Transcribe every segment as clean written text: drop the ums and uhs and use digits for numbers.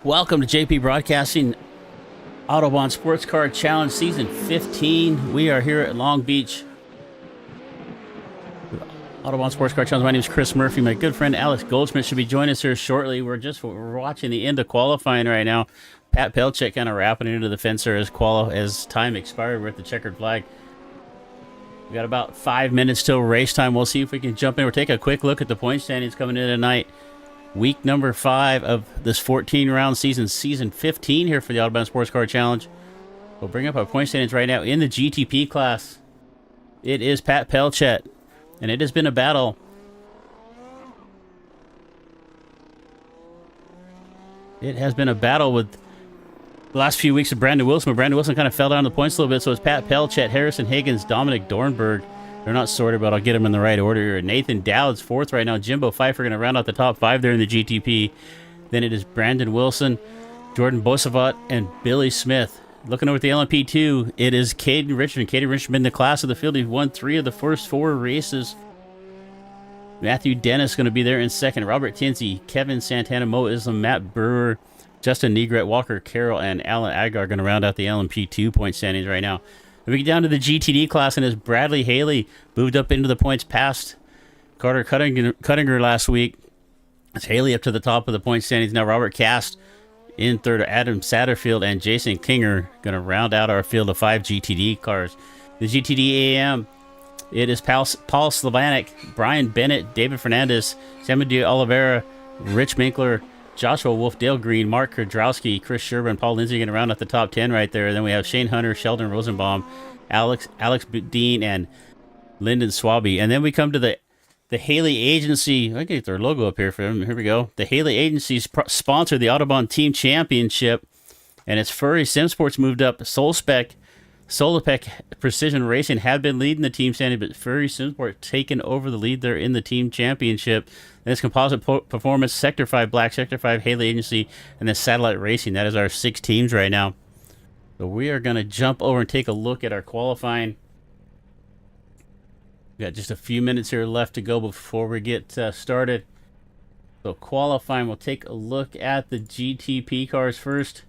Welcome to JP Broadcasting Autobahn Sportscar Challenge Season 15. We are here at Long Beach. Autobahn Sportscar Challenge. My name is Chris Murphy. My good friend Alex Goldschmidt should be joining us here shortly. We're watching the end of qualifying right now. Pat Pelchek kind of wrapping into the fencer as time expired. We're at the checkered flag. We got about 5 minutes till race time. We'll see if we can jump in. We'll take a quick look at the point standings coming in tonight. Week number 5 of this 14-round season, season 15 here for the Autobahn Sports Car Challenge. We'll bring up our point standings right now in the GTP class. It is Pat Pelchek, and it has been a battle. It has been a battle with the last few weeks of Brandon Wilson, but Brandon Wilson kind of fell down the points a little bit, so it's Pat Pelchek, Harrison Higgins, Dominic Dornberg. They're not sorted, but I'll get them in the right order. Nathan Dowd's 4th right now. Jimbo Pfeiffer going to round out the top 5 there in the GTP. Then it is Brandon Wilson, Jordan Bosavat, and Billy Smith. Looking over at the LMP2, it is Caden Richmond. Caden Richmond in the class of the field. He's won 3 of the first 4 races. Matthew Dennis going to be there in 2nd. Robert Tinsey, Kevin Santana, Mo Islam, Matt Brewer, Justin Negret, Walker Carroll, and Alan Agar going to round out the LMP2 point standings right now. We get down to the GTD class, and as Bradley Haley moved up into the points past Carter Cuttinger last week, it's Haley up to the top of the point standings. Now Robert Cast in 3rd, Adam Satterfield and Jason Kinger going to round out our field of 5 GTD cars. The GTD AM, it is Paul Slavanik, Brian Bennett, David Fernandez, Samuel Oliveira, Rich Minkler, Joshua Wolf, Dale Green, Mark Kudrowski, Chris Sherburne, Paul Lindsay going to round out the top 10 right there. And then we have Shane Hunter, Sheldon Rosenbaum, Alex Dean, and Lyndon Swaby. And then we come to the Haley Agency. I can get their logo up here for them. Here we go. The Haley Agency sponsored the Autobahn Team Championship, and it's Furry Sim Sports moved up. Solspec Precision Racing had been leading the team standing, but Furry Sim Sports taken over the lead there in the team championship. And it's Composite Performance, Sector 5 Black, Sector 5 Haley Agency, and then Satellite Racing. That is our 6 teams right now. So we are going to jump over and take a look at our qualifying. We got just a few minutes here left to go before we get started. So qualifying, we'll take a look at the GTP cars first.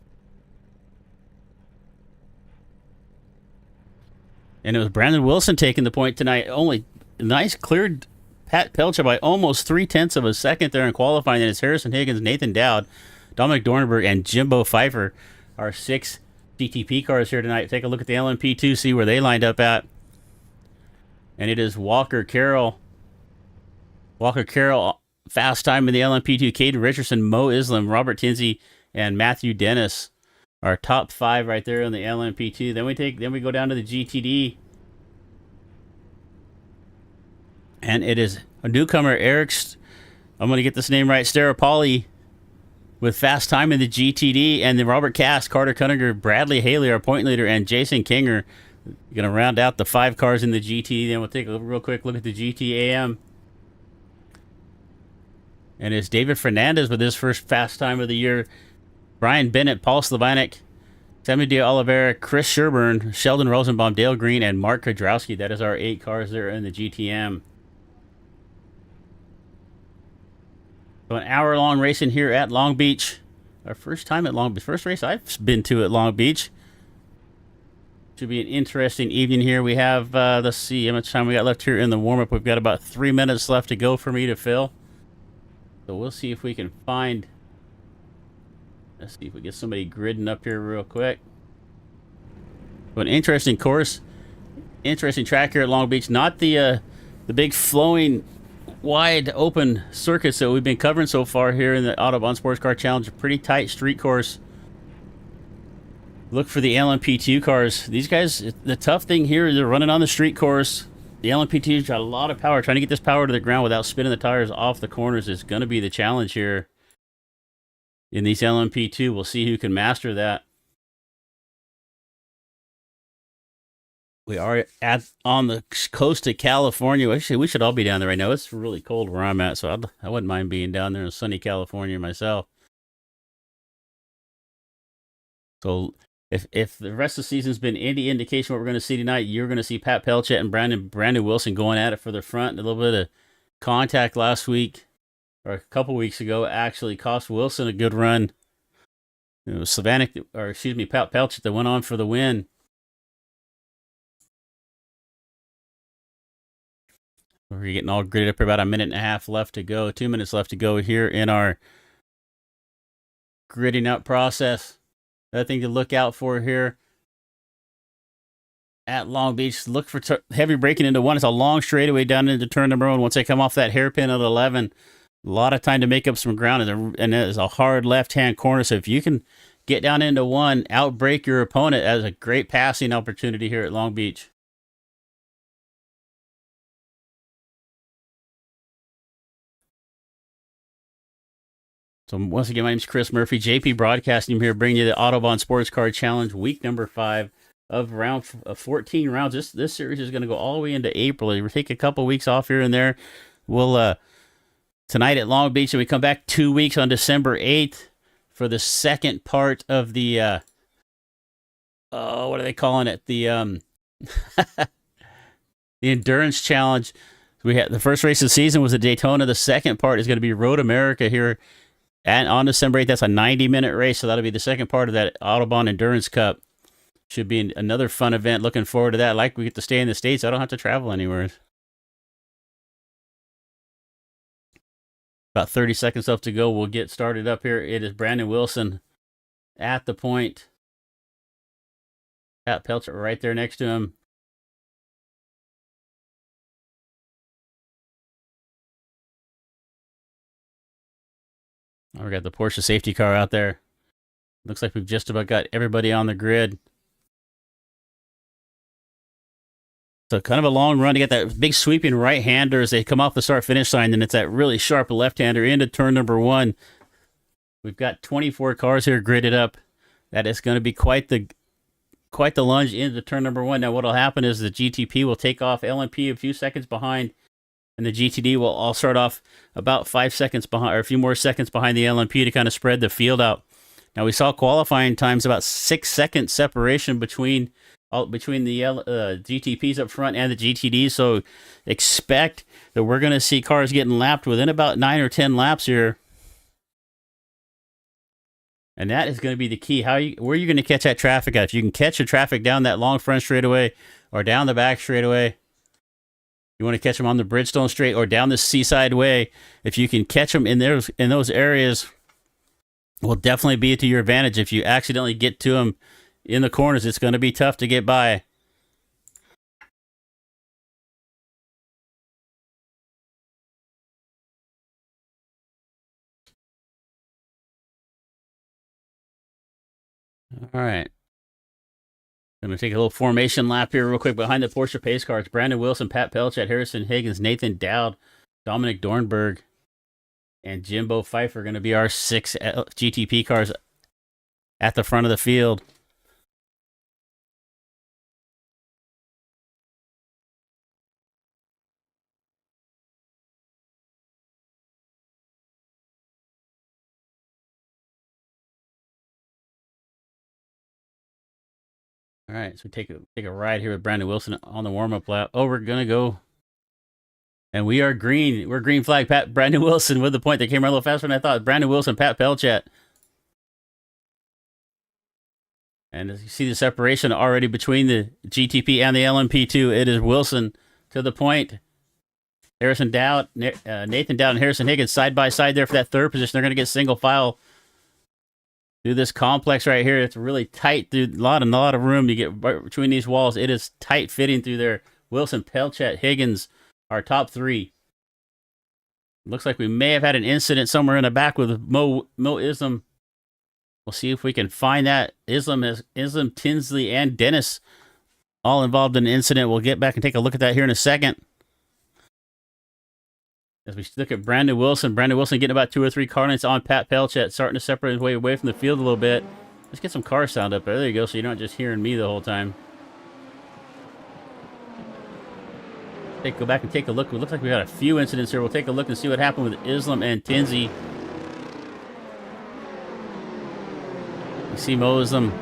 And it was Brandon Wilson taking the point tonight. Only nice cleared Pat Pelchek by almost 0.3 of a second there in qualifying. And it's Harrison Higgins, Nathan Dowd, Dominic Dornberg, and Jimbo Pfeiffer. Our 6 GTP cars here tonight. Take a look at the LMP2, see where they lined up at. And it is Walker Carroll. Walker Carroll, fast time in the LMP2. Caden Richardson, Mo Islam, Robert Tinsey, and Matthew Dennis. Our top 5 right there on the LMP2. Then we go down to the GTD. And it is a newcomer, I'm going to get this name right, Staropoli, with fast time in the GTD. And then Robert Cast, Carter Cunninger, Bradley Haley, our point leader, and Jason Kinger. Going to round out the 5 cars in the GTD. Then we'll take a real quick look at the GTAM. And it's David Fernandez with his first fast time of the year. Brian Bennett, Paul Slavanik, Samuel Oliveira, Chris Sherburne, Sheldon Rosenbaum, Dale Green, and Mark Kudrowski. That is our 8 cars there in the GTM. So an hour-long racing here at Long Beach. Our first time at Long Beach. First race I've been to at Long Beach. Should be an interesting evening here. We have, let's see how much time we got left here in the warm-up. We've got about 3 minutes left to go for me to fill. So we'll see if we can find... Let's see if we get somebody gridding up here real quick. But an interesting course. Interesting track here at Long Beach. Not the big flowing, wide open circuits that we've been covering so far here in the Autobahn Sports Car Challenge. A pretty tight street course. Look for the LMP2 cars. These guys, the tough thing here is they're running on the street course. The LMP2's got a lot of power. Trying to get this power to the ground without spinning the tires off the corners is going to be the challenge here. In these LMP2, we'll see who can master that. We are on the coast of California. Actually, we should all be down there right now. It's really cold where I'm at, so I wouldn't mind being down there in sunny California myself. So if the rest of the season's been any indication what we're going to see tonight, you're going to see Pat Pelchek and Brandon Wilson going at it for the front. A little bit of contact last week, or a couple weeks ago, actually cost Wilson a good run It was Pat Pelchet that went on for the win. We're getting all gridded up here. About a minute and a half left to go. 2 minutes left to go here in our gridding up process. Another thing to look out for here at Long Beach, look for heavy braking into one. It's a long straightaway down into turn number 1. Once they come off that hairpin at 11, a lot of time to make up some ground, and it is a hard left-hand corner. So if you can get down into one, outbrake your opponent, that is a great passing opportunity here at Long Beach. So once again, my name is Chris Murphy, JP Broadcasting. I'm here bringing you the Autobahn Sports Car Challenge, week number 5 of 14 rounds. This series is going to go all the way into April. We'll take a couple weeks off here and there. We'll tonight at Long Beach, and we come back 2 weeks on December 8th for the second part of the what are they calling it? The the Endurance Challenge. We had the first race of the season was at Daytona. The second part is going to be Road America here. And on December 8th, that's a 90-minute race, so that'll be the second part of that Autobahn Endurance Cup. Should be another fun event. Looking forward to that. Like we get to stay in the States. I don't have to travel anywhere. About 30 seconds left to go. We'll get started up here. It is Brandon Wilson at the point. Pat Pelchet right there next to him. Oh, we got the Porsche safety car out there. Looks like we've just about got everybody on the grid. So kind of a long run to get that big sweeping right-hander as they come off the start-finish line. Then it's that really sharp left-hander into turn number 1. We've got 24 cars here gridded up. That is going to be quite the lunge into turn number 1. Now what will happen is the GTP will take off LMP a few seconds behind, and the GTD will all start off about 5 seconds behind, or a few more seconds behind the LMP to kind of spread the field out. Now we saw qualifying times about 6 seconds separation between the GTPs up front and the GTDs. So expect that we're going to see cars getting lapped within about 9 or 10 laps here. And that is going to be the key. Where are you going to catch that traffic at? If you can catch the traffic down that long front straightaway or down the back straightaway, you want to catch them on the Bridgestone Straight or down the Seaside Way. If you can catch them in those areas, will definitely be to your advantage. If you accidentally get to them in the corners, it's going to be tough to get by. All right. I'm going to take a little formation lap here real quick behind the Porsche pace cars. Brandon Wilson, Pat Pelchet, Harrison Higgins, Nathan Dowd, Dominic Dornberg, and Jimbo Pfeiffer are going to be our 6 GTP cars at the front of the field. All right, so take a ride here with Brandon Wilson on the warm-up lap. Oh, we're going to go. And we are green. We're green flag. Brandon Wilson with the point. They came around a little faster than I thought. Brandon Wilson, Pat Pelchet. And as you see the separation already between the GTP and the LMP2, it is Wilson to the point. Harrison Dowd, Nathan Dowd and Harrison Higgins side by side there for that third position. They're going to get single file through this complex right here. It's really tight through a lot of room to get right between these walls. It is tight fitting through there. Wilson, Pelchet, Higgins, our top 3. Looks like we may have had an incident somewhere in the back with Mo Islam. We'll see if we can find that. Islam, Tinsley, and Dennis all involved in the incident. We'll get back and take a look at that here in a second. As we look at Brandon Wilson getting about 2 or 3 car lengths on Pat Pelchet, starting to separate his way away from the field a little bit. Let's get some car sound up there. There you go, so you're not just hearing me the whole time. Go back and take a look. It looks like we got a few incidents here. We'll take a look and see what happened with Islam and Tinsley. You see Mo Islam.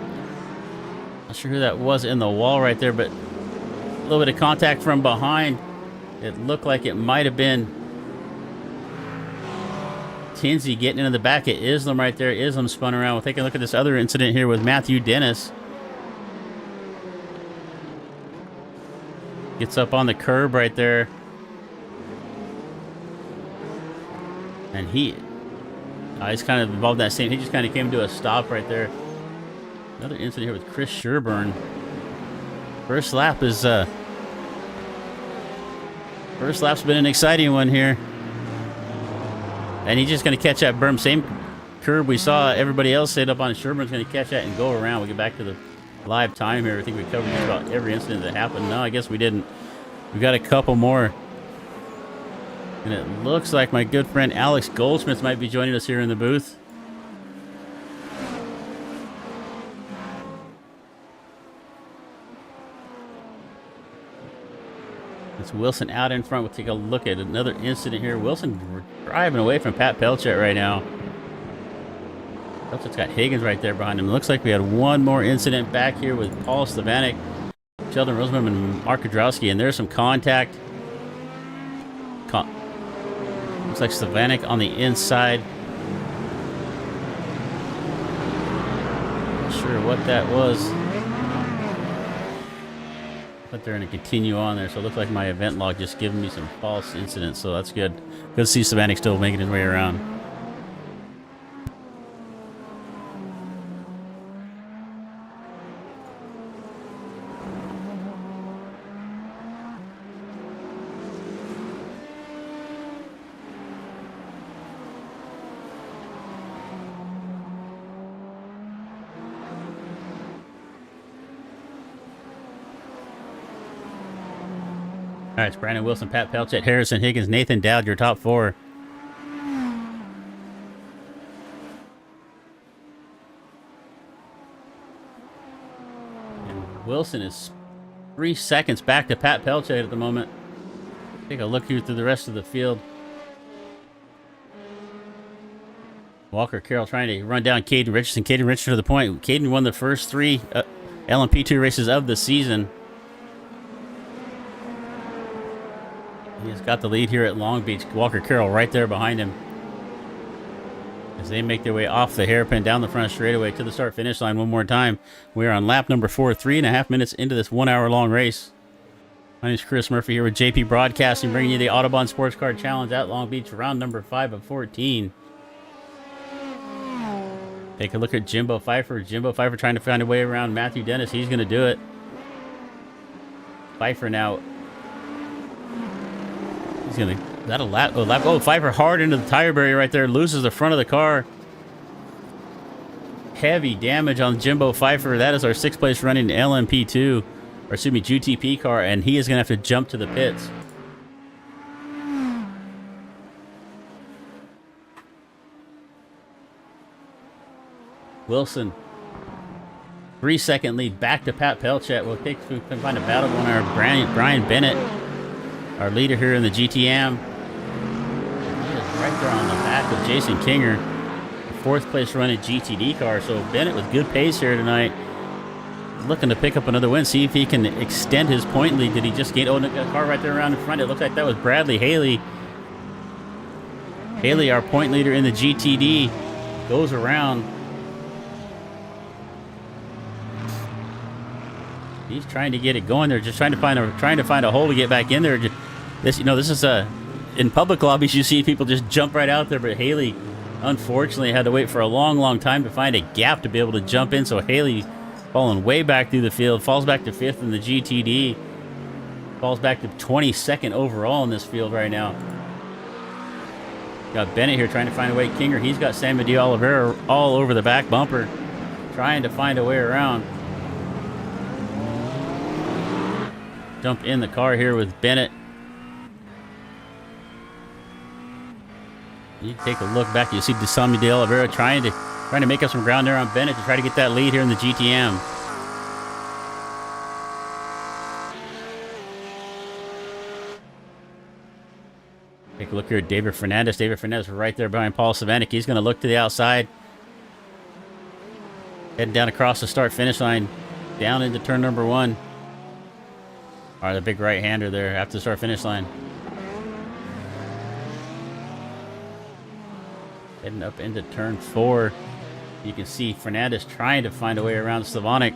Not sure who that was in the wall right there, but a little bit of contact from behind. It looked like it might have been Kinsey getting into the back of Islam right there. Islam spun around. We'll take a look at this other incident here with Matthew Dennis. Gets up on the curb right there. And he's kind of involved in that same. He just kind of came to a stop right there. Another incident here with Chris Sherburne. First lap's been an exciting one here. And he's just going to catch that berm. Same curb we saw everybody else set up on. Sherburne's going to catch that and go around. We'll get back to the live time here. I think we covered just about every incident that happened. No, I guess we didn't. We got a couple more. And it looks like my good friend Alex Goldschmidt might be joining us here in the booth. It's Wilson out in front. We'll take a look at another incident here. Wilson driving away from Pat Pelchat right now. Pelchat's got Higgins right there behind him. It looks like we had one more incident back here with Paul Stavanik, Sheldon Rosenbaum, and Mark Kudrowski, and there's some contact. Looks like Stavanik on the inside. Not sure what that was. But they're going to continue on there. So it looks like my event log just giving me some false incidents. So that's good. Good to see Stavanik still making his way around. All right, it's Brandon Wilson, Pat Pelchat, Harrison Higgins, Nathan Dowd, your top four. And Wilson is 3 seconds back to Pat Pelchat at the moment. Take a look here through the rest of the field. Walker Carroll trying to run down Caden Richardson. Caden Richardson to the point. Caden won the first three LMP2 races of the season. He has got the lead here at Long Beach. Walker Carroll right there behind him as they make their way off the hairpin down the front straightaway to the start-finish line one more time. We are on lap number 4, 3.5 minutes into this 1 hour long race. My name is Chris Murphy here with JP Broadcasting, bringing you the Autobahn Sports Car Challenge at Long Beach, round number 5 of 14. Take a look at Jimbo Pfeiffer. Jimbo Pfeiffer trying to find a way around Matthew Dennis. He's going to do it. Pfeiffer now. He's going to... Is that a lap? Oh, lap. Oh, Pfeiffer hard into the tire barrier right there. Loses the front of the car. Heavy damage on Jimbo Pfeiffer. That is our 6th place running LMP2. Or excuse me, GTP car. And he is going to have to jump to the pits. Wilson. 3-second lead back to Pat Pelchat. We'll take, we can find a battle on our Brian Bennett, our leader here in the GTM. He is right there on the back of Jason Kinger, the 4th place running GTD car. So Bennett with good pace here tonight, looking to pick up another win, see if he can extend his point lead. Did he just gain? Oh, a car right there around in front. It looks like that was Bradley Haley. Haley, our point leader in the GTD, goes around. He's trying to get it going there, just trying to find a hole to get back in there. This, you know, this is in public lobbies you see people just jump right out there, but Haley unfortunately had to wait for a long time to find a gap to be able to jump in. So Haley falling way back through the field, falls back to 5th in the GTD, falls back to 22nd overall in this field right now. Got Bennett here trying to find a way. Kinger, he's got San Miguel Oliveira all over the back bumper, trying to find a way around. Jump in the car here with Bennett. You take a look back, you see San Miguel Oliveira trying to make up some ground there on Bennett to try to get that lead here in the GTM. Take a look here at David Fernandez. David Fernandez right there behind Paul Stavanik. He's going to look to the outside. Heading down across the start-finish line, down into turn number 1. All right, the big right-hander there after the start-finish line. Heading up into turn 4. You can see Fernandez trying to find a way around Slavonic.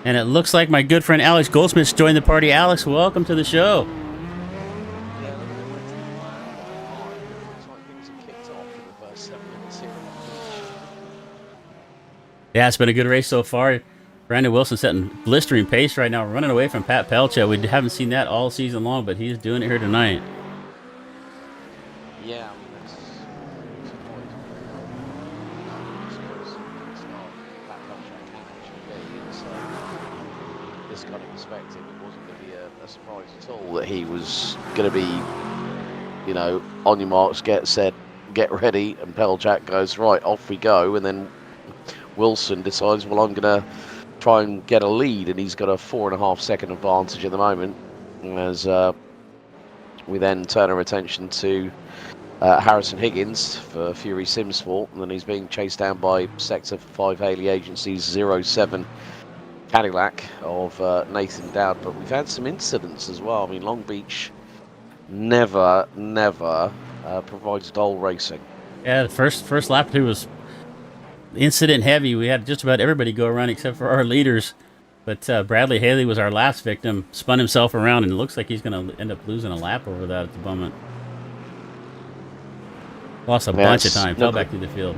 And it looks like my good friend Alex Goldschmidt's joined the party. Alex, welcome to the show. Yeah, it's been a good race so far. Brandon Wilson setting blistering pace right now, running away from Pat Pelchat. We haven't seen that all season long, but he's doing it here tonight. Yeah, I mean, that's Pat Pelchat can actually be. So this kind of perspective, it wasn't going to be a surprise at all that he was going to be, you know, on your marks, get set, get ready, and Pelchat goes, right, off we go, and then Wilson decides, well, I'm going to try and get a lead, and he's got a 4.5 second advantage at the moment, as we then turn our attention to Harrison Higgins for Fury Simsport, and then he's being chased down by Sector 5 Haley Agency's 07 Cadillac of Nathan Dowd. But we've had some incidents as well. I mean, Long Beach never provides dull racing. Yeah, the first lap 2 was incident heavy. We had just about everybody go around except for our leaders. But Bradley Haley was our last victim, spun himself around, and it looks like he's going to end up losing a lap over that at the moment. Lost a bunch of time, fell back through the field.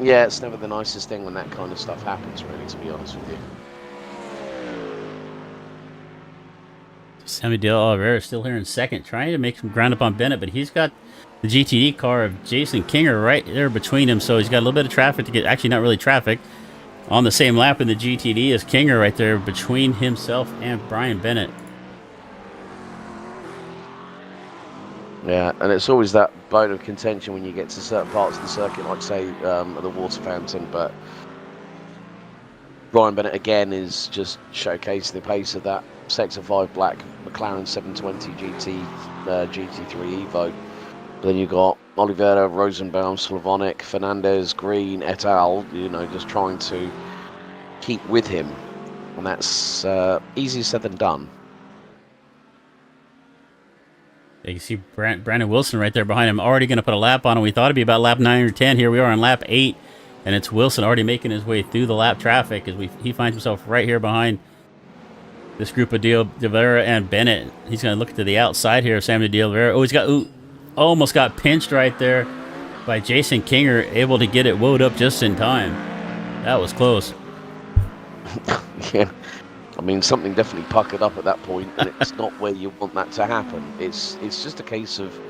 Yeah, it's never the nicest thing when that kind of stuff happens, really, to be honest with you. Sammy Dale Oliveira still here in second, trying to make some ground up on Bennett, but he's got the GTD car of Jason Kinger right there between him, so he's got a little bit of traffic to get, actually not really traffic, on the same lap in the GTD as Kinger right there between himself and Brian Bennett. Yeah, and it's always that bone of contention when you get to certain parts of the circuit, like say at the water fountain, but Brian Bennett again is just showcasing the pace of that Sector 5 black McLaren 720 GT3 Evo. Then you've got Oliveira, Rosenbaum, Slavonic, Fernandez, Green, et al., you know, just trying to keep with him. And that's easier said than done. You can see Brandon Wilson right there behind him, already going to put a lap on him. We thought it'd be about lap 9 or 10. Here we are on lap 8, and it's Wilson already making his way through the lap traffic as he finds himself right here behind this group of De Oliveira and Bennett. He's going to look to the outside here of Sammy De Oliveira. Oh, he's got... Ooh, almost got pinched right there by Jason Kinger, able to get it woed up just in time. That was close. Yeah, I mean, something definitely puckered up at that point, and it's not where you want that to happen. It's just a case of,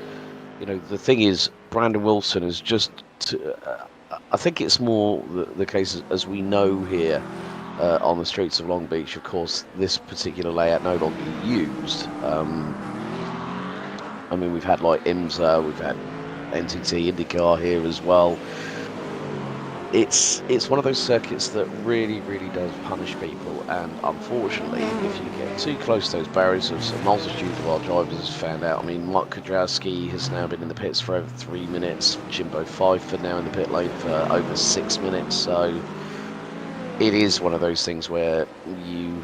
you know, the thing is, Brandon Wilson is just, I think it's more the case as we know here on the streets of Long Beach. Of course, this particular layout no longer used. I mean, we've had like IMSA, we've had NTT IndyCar here as well. It's one of those circuits that really does punish people, and unfortunately, if you get too close to those barriers, as a multitude of our drivers has found out. I mean, Mark Kudrowski has now been in the pits for over 3 minutes, Jimbo Pfeiffer now in the pit lane for over 6 minutes, so it is one of those things where you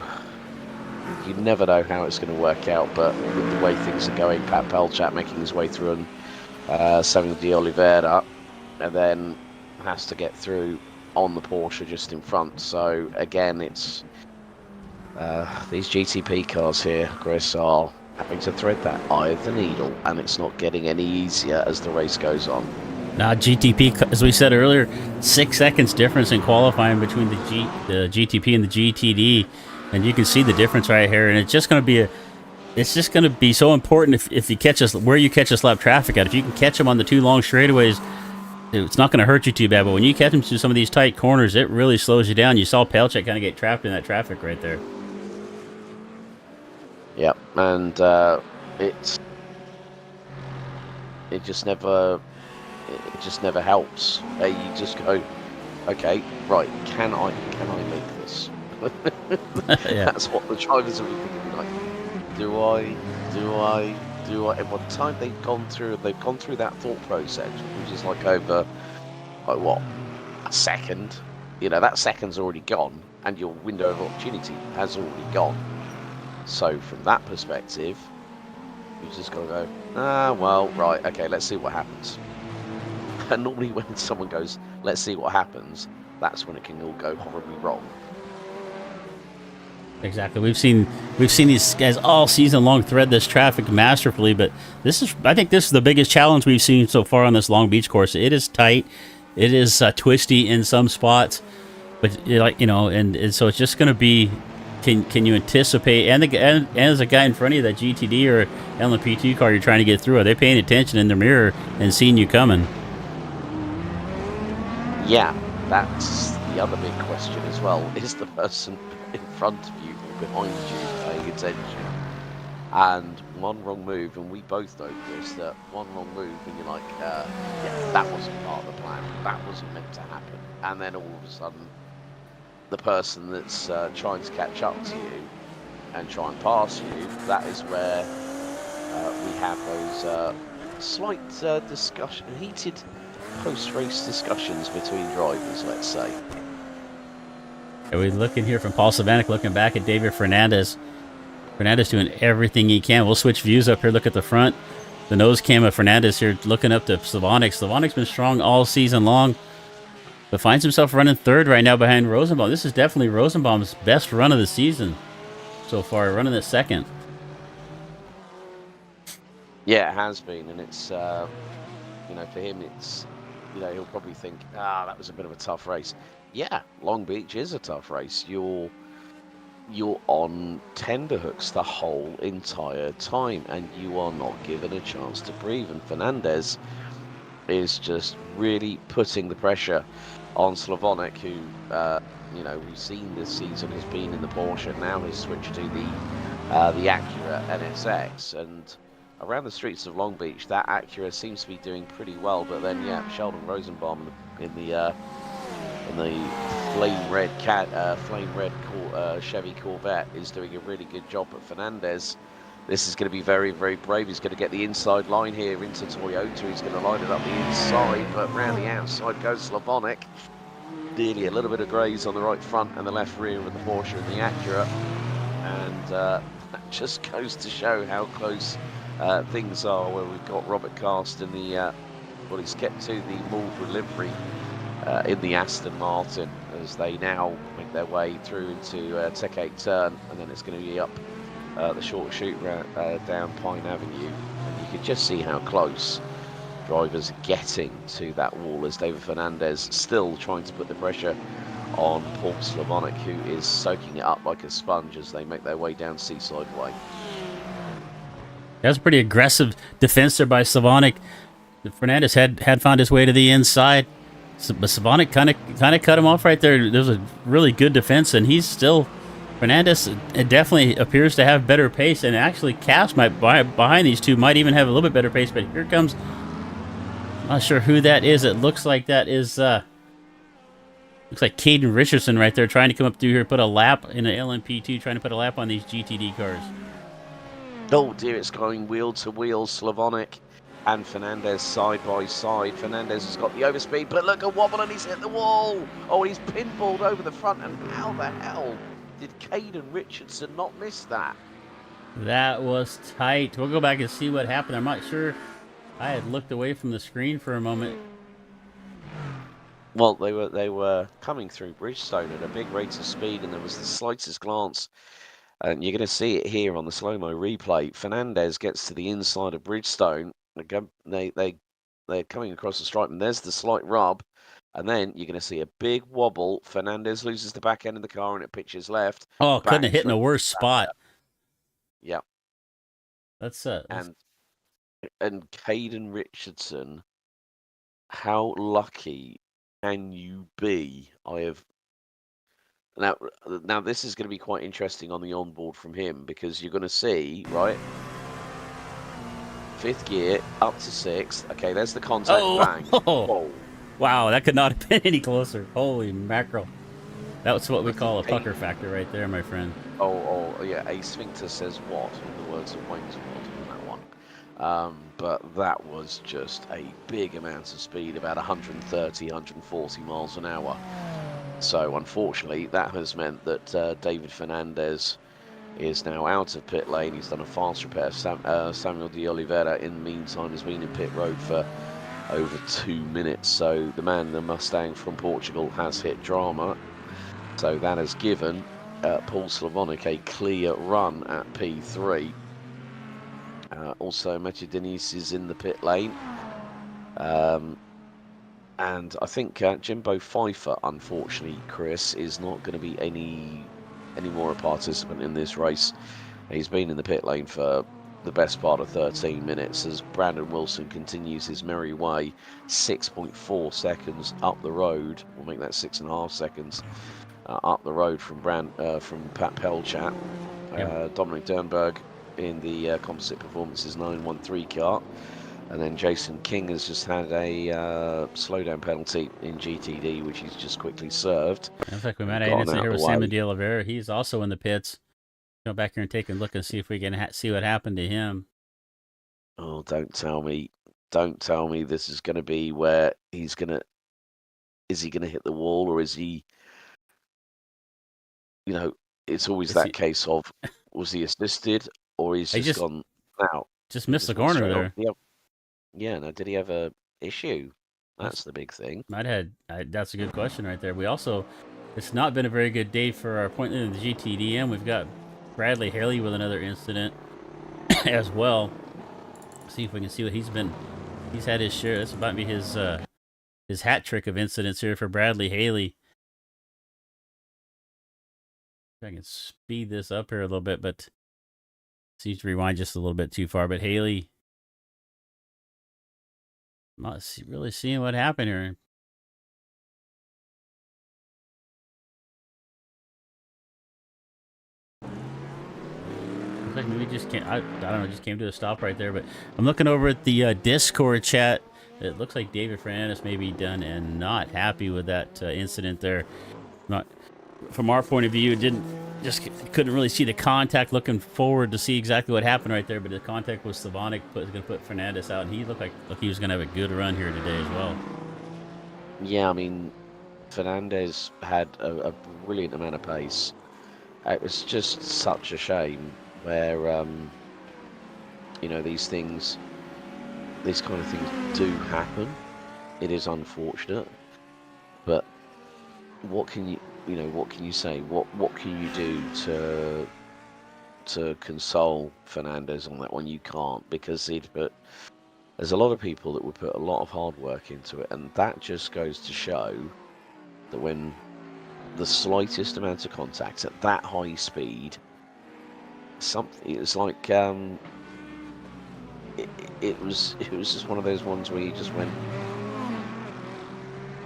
never know how it's going to work out, but with the way things are going, Pat Pelchat making his way through and Samuel De Oliveira, and then has to get through on the Porsche just in front. So again, it's these GTP cars here, Chris, are having to thread that eye of the needle, and it's not getting any easier as the race goes on. Now, GTP, as we said earlier, 6 seconds difference in qualifying between the GTP and the GTD, and you can see the difference right here. And it's just going to be so important if you catch us where you catch us lap traffic at. If you can catch them on the 2 long straightaways, it's not going to hurt you too bad. But when you catch them through some of these tight corners, it really slows you down. You saw Pelchat kind of get trapped in that traffic right there. Yep, and it just never helps. You just go, okay, right, can I make this? Yeah. That's what the drivers are thinking. Like, do I? And by the time they've gone through that thought process, which is like over, like what, a second? That second's already gone, and your window of opportunity has already gone. So from that perspective, you just got to go, well, right, okay, let's see what happens. And normally when someone goes, let's see what happens, that's when it can all go horribly wrong. Exactly. We've seen these guys all season long thread this traffic masterfully, but I think this is the biggest challenge we've seen so far on this Long Beach course. It is tight, it is twisty in some spots, but and so it's just going to be, can you anticipate, and as a guy in front of you, that GTD or LMP2 car you're trying to get through, are they paying attention in their mirror and seeing you coming? Yeah, that's the other big question as well. Is the person in front of you or behind you paying attention? And one wrong move, and we both know this, that one wrong move and you're like, yeah, that wasn't part of the plan, that wasn't meant to happen. And then all of a sudden, the person that's trying to catch up to you and try and pass you, that is where we have those slight heated post-race discussions between drivers, let's say. Are we looking here from Paul Savanek, looking back at David Fernandez? Fernandez doing everything he can. We'll switch views up here. Look at the front. The nose cam of Fernandez here, looking up to Slavonic. Slavonic's been strong all season long, but finds himself running third right now behind Rosenbaum. This is definitely Rosenbaum's best run of the season so far, running at second. Yeah, it has been, and it's for him, it's he'll probably think, that was a bit of a tough race. Yeah, Long Beach is a tough race. You're on tenterhooks the whole entire time, and you are not given a chance to breathe. And Fernandez is just really putting the pressure on Slavonic, who we've seen this season has been in the Porsche, now has switched to the Acura NSX, and around the streets of Long Beach, that Acura seems to be doing pretty well. But then, yeah, Sheldon Rosenbaum in the flame red Chevy Corvette is doing a really good job. But Fernandez, this is going to be very, very brave. He's going to get the inside line here into Toyota. He's going to line it up the inside, but round the outside goes Slavonic. Nearly a little bit of graze on the right front and the left rear of the Porsche and the Acura. And that just goes to show how close things are, where we've got Robert Cast in the, he's kept to the Marlboro livery in the Aston Martin as they now make their way through into Tech 8 turn, and then it's going to be up the short chute down Pine Avenue, and you can just see how close drivers are getting to that wall as David Fernandez still trying to put the pressure on Paul Slavonic, who is soaking it up like a sponge as they make their way down Seaside Way. That was a pretty aggressive defense there by Slavonic. Fernandez had found his way to the inside, but Slavonic kind of cut him off right there. There was a really good defense, and he's still, Fernandez, it definitely appears to have better pace, and actually Cass behind these two might even have a little bit better pace. But here comes, I'm not sure who that is. It looks like that is looks like Caden Richardson right there, trying to come up through here, put a lap in an LMP2, trying to put a lap on these GTD cars. Oh dear, it's going wheel to wheel. Slavonic and Fernandez side by side. Fernandez has got the overspeed, but look, a wobble and he's hit the wall. Oh, he's pinballed over the front, and how the hell did Caden Richardson not miss that? That was tight. We'll go back and see what happened. I'm not sure. I had looked away from the screen for a moment. Well, they were coming through Bridgestone at a big rate of speed, and there was the slightest glance, and you're going to see it here on the slow-mo replay. Fernandez gets to the inside of Bridgestone. They're coming across the stripe, and there's the slight rub, and then you're going to see a big wobble. Fernandez loses the back end of the car, and it pitches left. Oh, couldn't have hit in a worse spot. Yeah. That's and Caden Richardson, how lucky can you be? now this is going to be quite interesting on the onboard from him, because you're going to see, right, 5th gear up to 6th. Okay, there's the contact. Bang. Whoa. Wow, that could not have been any closer. Holy mackerel. That was what we call a think pucker factor right there, my friend. Oh, yeah, a sphincter says what, in the words of Wayne's World on that one. But that was just a big amount of speed, about 130, 140 miles an hour. So unfortunately, that has meant that David Fernandez is now out of pit lane. He's done a fast repair. Samuel de Oliveira, in the meantime, has been in pit road for over 2 minutes. So the man, the Mustang from Portugal, has hit drama. So that has given Paul Slavonic a clear run at P3. Also, Matthew Denise is in the pit lane. And I think Jimbo Pfeiffer, unfortunately, Chris, is not going to be any more a participant in this race. He's been in the pit lane for the best part of 13 minutes as Brandon Wilson continues his merry way, 6.4 seconds up the road. We'll make that 6.5 seconds up the road from Pat Pelchat. Yep. Dominic Dernberg in the Composite Performances 913 car. And then Jason King has just had a slowdown penalty in GTD, which he's just quickly served. In fact, we might have an here with Samuel de Oliveira. He's also in the pits. Go back here and take a look and see if we can see what happened to him. Oh, don't tell me this is going to be where he's going to... Is he going to hit the wall, or is he... You know, it's always that case of, was he assisted, or he's just gone out? Just missed the corner there. Yeah, no, did he have a issue? That's the big thing. That's a good question right there. We also, it's not been a very good day for our appointment in the GTDM. We've got Bradley Haley with another incident as well. See if we can see what he's had his share. This might be his hat trick of incidents here for Bradley Haley. If I can speed this up here a little bit, but seems to rewind just a little bit too far. But Haley, not really seeing what happened here. Looks like maybe just can't. I don't know. Just came to a stop right there. But I'm looking over at the Discord chat. It looks like David Fernandez may be done and not happy with that incident there. Not from our point of view, couldn't really see the contact. Looking forward to see exactly what happened right there, but the contact was Slavonic was going to put Fernandez out, and he looked like he was going to have a good run here today as well. Yeah, I mean, Fernandez had a brilliant amount of pace. It was just such a shame where you know, these kind of things do happen. It is unfortunate, but what can you say? What can you do to console Fernandez on that one? You can't, because there's a lot of people that would put a lot of hard work into it, and that just goes to show that when the slightest amount of contact at that high speed, it's like it was just one of those ones where you just went,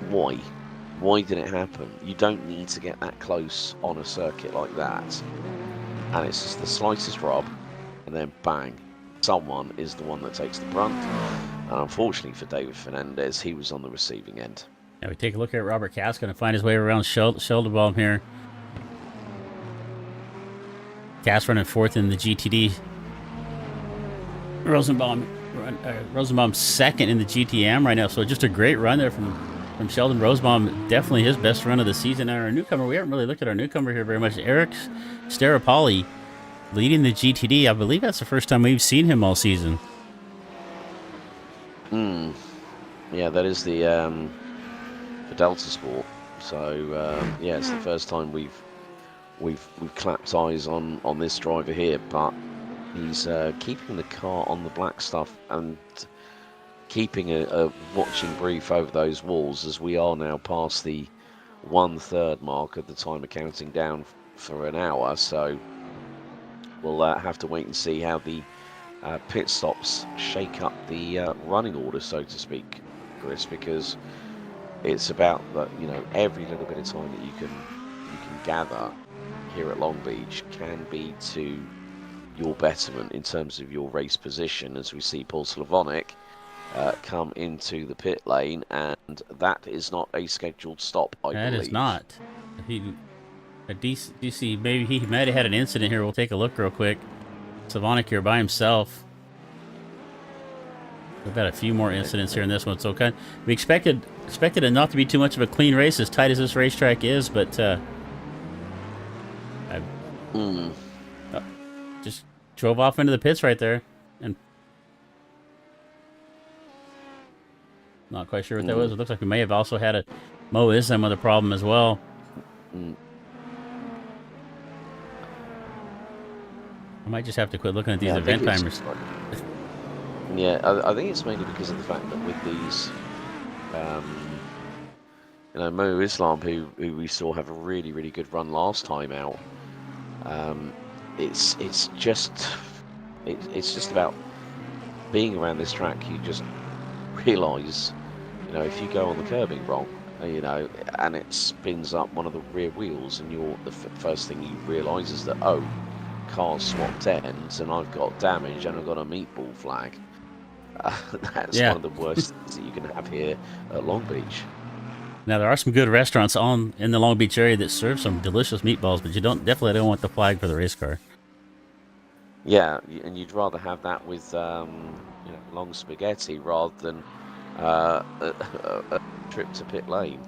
why? Why did it happen? You don't need to get that close on a circuit like that. And it's just the slightest rub, and then bang, someone is the one that takes the brunt. And unfortunately for David Fernandez, he was on the receiving end. Now we take a look at Robert Cass, going to find his way around Schilderbaum here. Cass running fourth in the GTD. Rosenbaum second in the GTM right now. So just a great run there from Sheldon Rosenbaum. Definitely his best run of the season. And our newcomer, we haven't really looked at our newcomer here very much. Eric Starapoli leading the GTD. I believe that's the first time we've seen him all season. Yeah, that is the for Delta Sport. So yeah, it's the first time we've clapped eyes on this driver here, but he's keeping the car on the black stuff and keeping a watching brief over those walls, as we are now past the 1/3 mark of the timer counting down for an hour. So we'll have to wait and see how the pit stops shake up the running order, so to speak, Chris, because it's about that, you know, every little bit of time that you can gather here at Long Beach can be to your betterment in terms of your race position, as we see Paul Slavonic come into the pit lane, and that is not a scheduled stop, I believe. That is not. DC, maybe he might have had an incident here. We'll take a look real quick. Slavonic here by himself. We've got a few more incidents here in this one, so we expected it not to be too much of a clean race, as tight as this racetrack is, but just drove off into the pits right there, and not quite sure what that was. It looks like we may have also had a Mo Islam with a problem as well. I might just have to quit looking at these event timers. Yeah, I think it's mainly because of the fact that with these, Mo Islam, who we saw have a really, really good run last time out, it's just about being around this track. You just realise, if you go on the curbing wrong, and it spins up one of the rear wheels, and the first thing you realise is that, oh, car's swapped ends, and I've got damage, and I've got a meatball flag. That's one of the worst things that you can have here at Long Beach. Now, there are some good restaurants in the Long Beach area that serve some delicious meatballs, but you definitely don't want the flag for the race car. Yeah, and you'd rather have that with long spaghetti rather than a trip to pit lane.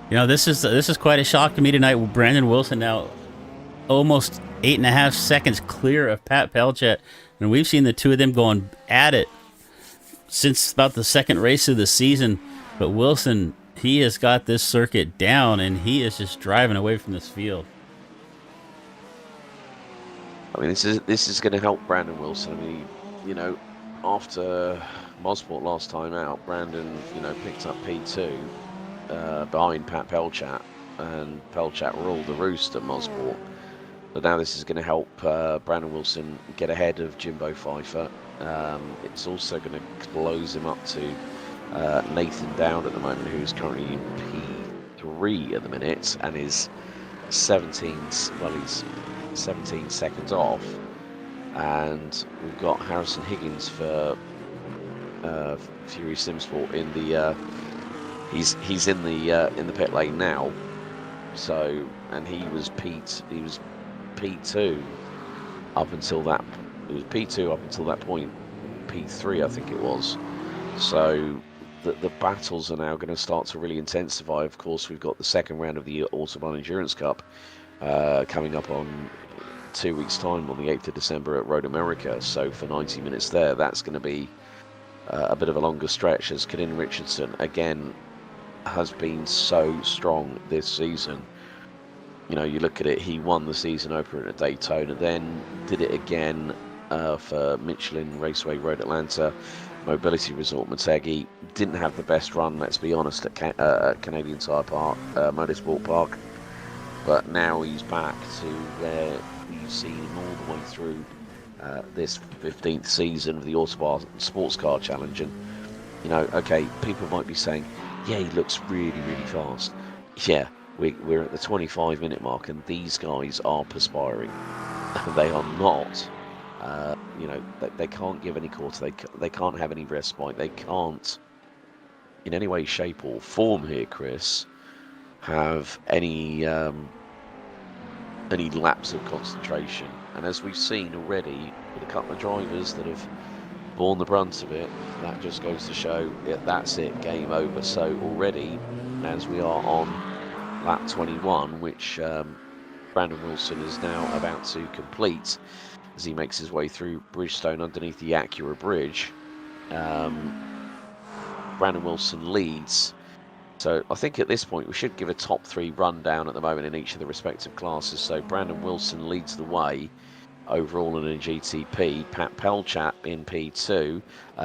This is quite a shock to me tonight. Brandon Wilson now almost 8.5 seconds clear of Pat Pelchat, and we've seen the two of them going at it since about the second race of the season. But Wilson, he has got this circuit down, and he is just driving away from this field. I mean, this is going to help Brandon Wilson. I mean, after Mosport last time out, Brandon, picked up P2 behind Pat Pelchat, and Pelchat ruled the roost at Mosport. But now this is going to help Brandon Wilson get ahead of Jimbo Pfeiffer. It's also going to close him up to Nathan Dowd at the moment, who's currently in P3 at the minute, and is 17 seconds off. And we've got Harrison Higgins for Fury Simsport in the he's in the pit lane now. So, and he was P2 up until that. It was P2 up until that point. P3, I think it was. So the battles are now going to start to really intensify. Of course, we've got the second round of the Autobahn Endurance Cup coming up on 2 weeks' time on the 8th of December at Road America. So for 90 minutes there, that's going to be a bit of a longer stretch, as Kadin Richardson again has been so strong this season. You look at it, he won the season opener at Daytona, then did it again for Michelin Raceway Road Atlanta, Mobility Resort Motegi. Didn't have the best run, let's be honest, at Canadian Tire Park, Motorsport Park. But now he's back to where you've seen him all the way through this 15th season of the Autobahn Sportscar Challenge. And, okay, people might be saying, yeah, he looks really, really fast. Yeah, we're at the 25-minute mark, and these guys are perspiring. They are not. They can't give any quarter. They can't have any respite. They can't, in any way, shape, or form here, Chris, have any lapse of concentration. And as we've seen already with a couple of drivers that have borne the brunt of it, that just goes to show that's it, game over. So already, as we are on lap 21, which Brandon Wilson is now about to complete as he makes his way through Bridgestone underneath the Acura Bridge, Brandon Wilson leads. So I think at this point we should give a top three rundown at the moment in each of the respective classes. So Brandon Wilson leads the way overall in a GTP. Pat Pelchat in P2.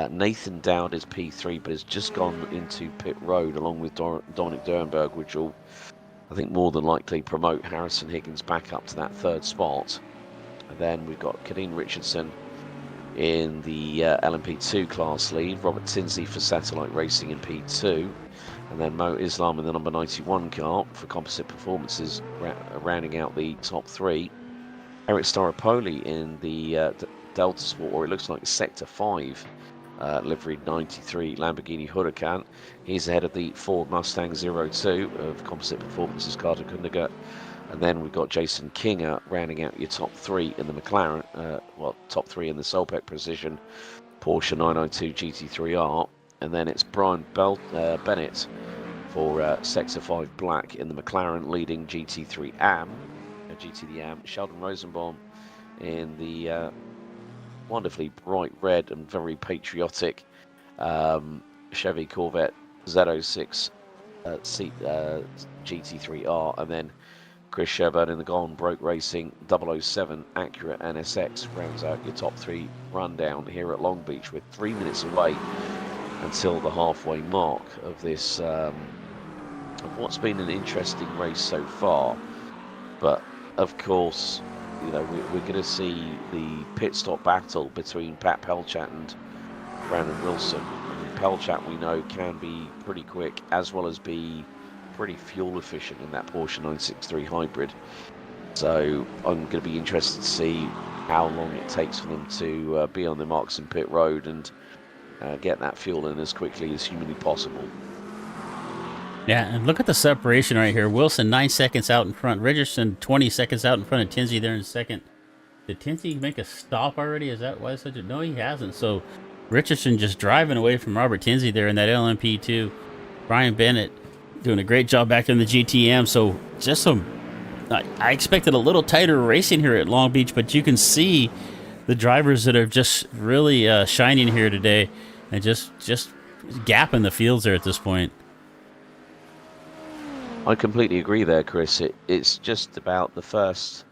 Nathan Dowd is P3, but has just gone into pit road along with Dominic Durenberg, which will, I think, more than likely promote Harrison Higgins back up to that third spot. And then we've got Kadin Richardson in the LMP2 class lead. Robert Tinsley for Satellite Racing in P2. And then Mo Islam in the number 91 car for Composite Performances, rounding out the top 3. Eric Staropoli in the Delta Sport, or it looks like Sector 5, livery 93 Lamborghini Huracan. He's ahead of the Ford Mustang 02 of Composite Performances, Carter Kundiger. And then we've got Jason Kinger rounding out your top 3 in the McLaren, top 3 in the Solpec Precision Porsche 992 GT3R. And then it's Brian Bennett for Sector 5 Black in the McLaren leading GT3 AM. GT the AM. Sheldon Rosenbaum in the wonderfully bright red and very patriotic Chevy Corvette Z06 GT3R, and then Chris Sherburne in the Golden Broke Racing 007 Acura NSX rounds out your top 3 rundown here at Long Beach, with 3 minutes away until the halfway mark of this of what's been an interesting race so far. But of course, you know, we're going to see the pit stop battle between Pat Pelchat and Brandon Wilson. I mean, Pelchat, we know, can be pretty quick as well as be pretty fuel efficient in that Porsche 963 hybrid. So I'm going to be interested to see how long it takes for them to be on the marks in pit road and get that fuel in as quickly as humanly possible. Yeah, and look at the separation right here. Wilson 9 seconds out in front. Richardson 20 seconds out in front of Tinsey there in second. Did Tinsey make a stop already? Is that why such a... No, he hasn't. So Richardson just driving away from Robert Tinsey there in that LMP2. Brian Bennett doing a great job back in the GTM. So just some... I expected a little tighter racing here at Long Beach, but you can see the drivers that are just really shining here today and just gapping the fields there at this point. I completely agree there, Chris. It's just about the first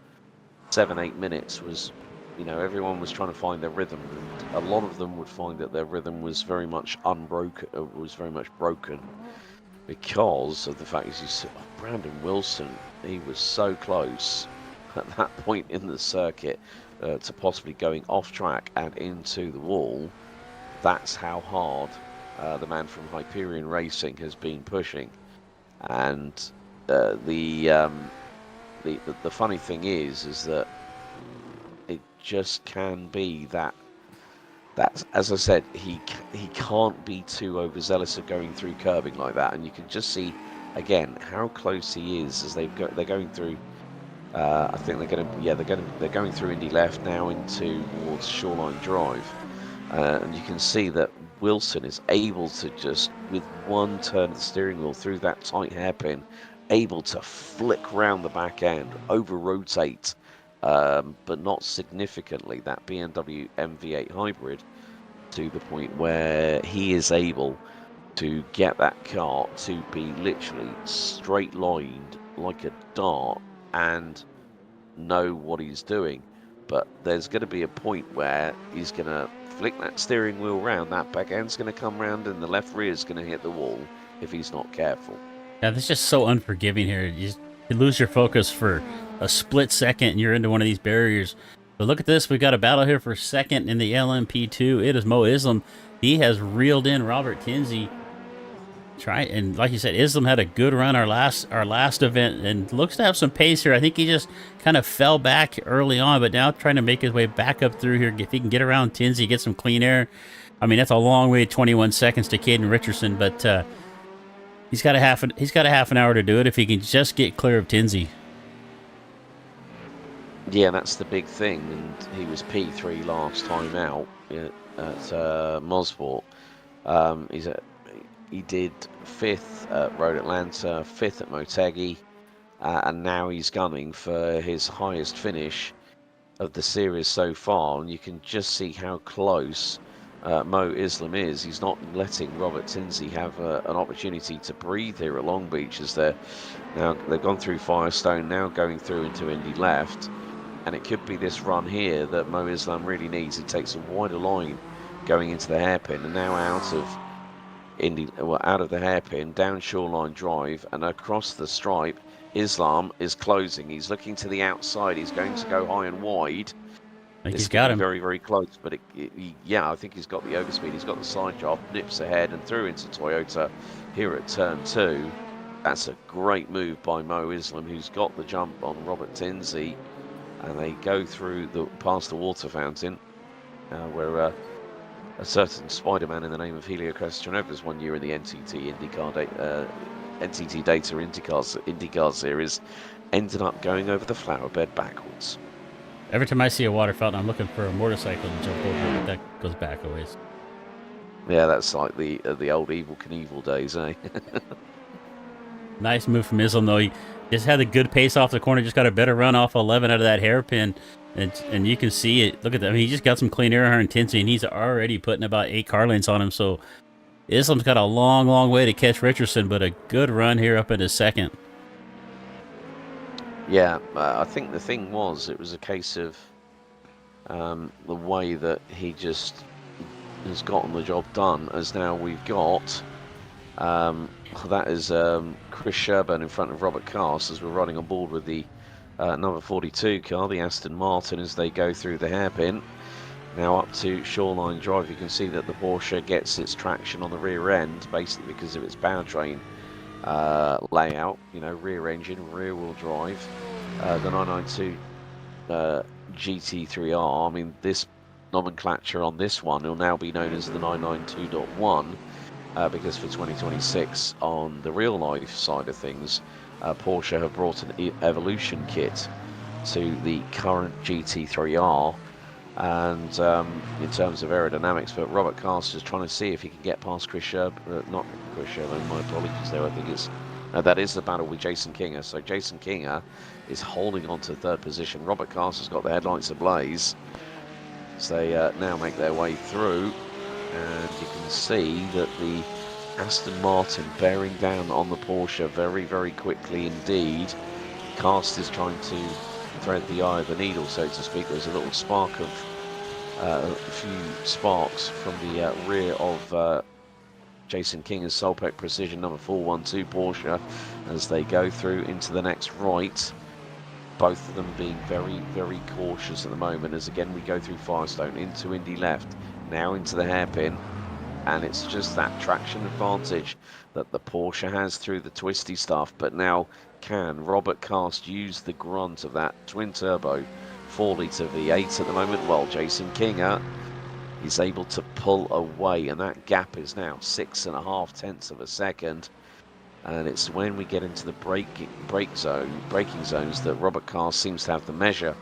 7-8 minutes was, you know, everyone was trying to find their rhythm, and a lot of them would find that their rhythm was very much broken because of the fact, as you said, Brandon Wilson, he was so close at that point in the circuit to possibly going off track and into the wall. That's how hard the man from Hyperion Racing has been pushing. And the funny thing is that it just can be that as I said, he can't be too overzealous of going through curbing like that, and you can just see again how close he is as they're going through. I think they're going through Indy Left now towards Shoreline Drive, and you can see that Wilson is able to just, with one turn of the steering wheel through that tight hairpin, able to flick round the back end, over-rotate, but not significantly, that BMW MV8 hybrid, to the point where he is able to get that car to be literally straight-lined like a dart and know what he's doing. But there's going to be a point where he's going to flick that steering wheel round, that back end's going to come round, and the left rear is going to hit the wall if he's not careful. Yeah, this is just so unforgiving here. You lose your focus for a split second and you're into one of these barriers. But look at this. We've got a battle here for second in the LMP2. It is Mo Islam. He has reeled in Robert Tinsey. And like you said, Islam had a good run our last event and looks to have some pace here. I think he just kind of fell back early on, but now trying to make his way back up through here. If he can get around Tinsey, get some clean air. I mean, that's a long way, 21 seconds to Caden Richardson, but he's got a half an hour to do it if he can just get clear of Tinsey. Yeah, that's the big thing, and he was P3 last time out at Mosport. He did 5th at Road Atlanta, 5th at Motegi, and now he's gunning for his highest finish of the series so far. And you can just see how close Mo Islam is. He's not letting Robert Tinsey have an opportunity to breathe here at Long Beach, as they've gone through Firestone, now going through into Indy Left. And it could be this run here that Mo Islam really needs. He takes a wider line going into the hairpin, and now out of the hairpin, down Shoreline Drive and across the stripe. Islam is closing. He's looking to the outside. He's going to go high and wide. think It's he's got getting him. very, very close, but yeah, I think he's got the overspeed. He's got the side job, nips ahead and through into Toyota here at turn 2. That's a great move by Mo Islam, who's got the jump on Robert Tinsey, and they go through past the water fountain, where a certain Spider-Man in the name of Helio Castroneves 1 year in the NTT NTT Data IndyCar Series ended up going over the flower bed backwards. Every time I see a water fountain, I'm looking for a motorcycle to jump over, but that goes back a ways. Yeah, that's like the old Evil Knievel days, eh? Nice move from Islam, though. He just had a good pace off the corner, just got a better run off 11 out of that hairpin. And you can see it. Look at that. I mean, he just got some clean air intensity, and he's already putting about 8 car lengths on him. So Islam's got a long, long way to catch Richardson, but a good run here up into second. Yeah, I think the thing was, it was a case of the way that he just has gotten the job done, as now we've got that is Chris Sherburne in front of Robert Cast as we're riding on board with the number 42 car, the Aston Martin, as they go through the hairpin. Now up to Shoreline Drive, you can see that the Porsche gets its traction on the rear end, basically because of its powertrain layout, you know, rear engine, rear wheel drive. The 992 GT3R, I mean, this nomenclature on this one will now be known as the 992.1 because for 2026 on the real life side of things, Porsche have brought an evolution kit to the current GT3R, and in terms of aerodynamics, but Robert Cast is trying to see if he can get past Chris Sherburne, not Chris Sherburne, my apologies there, I think it's that is the battle with Jason Kinger. So Jason Kinger is holding on to third position. Robert Cast has got the headlights ablaze. So they now make their way through, and you can see that the Aston Martin bearing down on the Porsche very, very quickly indeed. Cast is trying to thread the eye of the needle, so to speak. There's a little spark of a few sparks from the rear of Jason Kinger's Solpec Precision number 412 Porsche as they go through into the next right. Both of them being very, very cautious at the moment, as again we go through Firestone into Indy left, now into the hairpin, and it's just that traction advantage that the Porsche has through the twisty stuff. But now can Robert Cast use the grunt of that twin turbo 4-litre V8 at the moment? Well, Jason Kinger is able to pull away, and that gap is now 6.5 tenths of a second. And it's when we get into the braking zones that Robert Cast seems to have the measure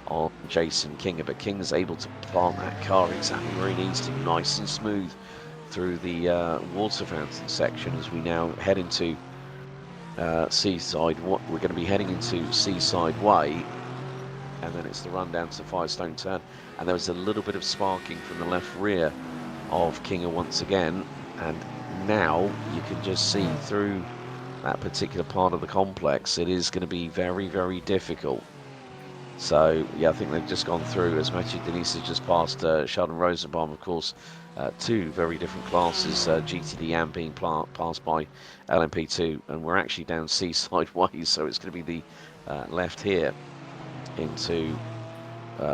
on Jason Kinger, but Kinger's able to plant that car exactly where he needs to, nice and smooth through the water fountain section as we now head into Seaside. We're going to be heading into Seaside Way, and then it's the run down to Firestone Turn, and there was a little bit of sparking from the left rear of Kinger once again, and now you can just see through that particular part of the complex. It is going to be very, very difficult. So yeah, I think they've just gone through, as Matthew Denise has just passed Sheldon Rosenbaum, of course, two very different classes, GTD and being passed by LMP2, and we're actually down Seaside Way, so it's going to be the left here into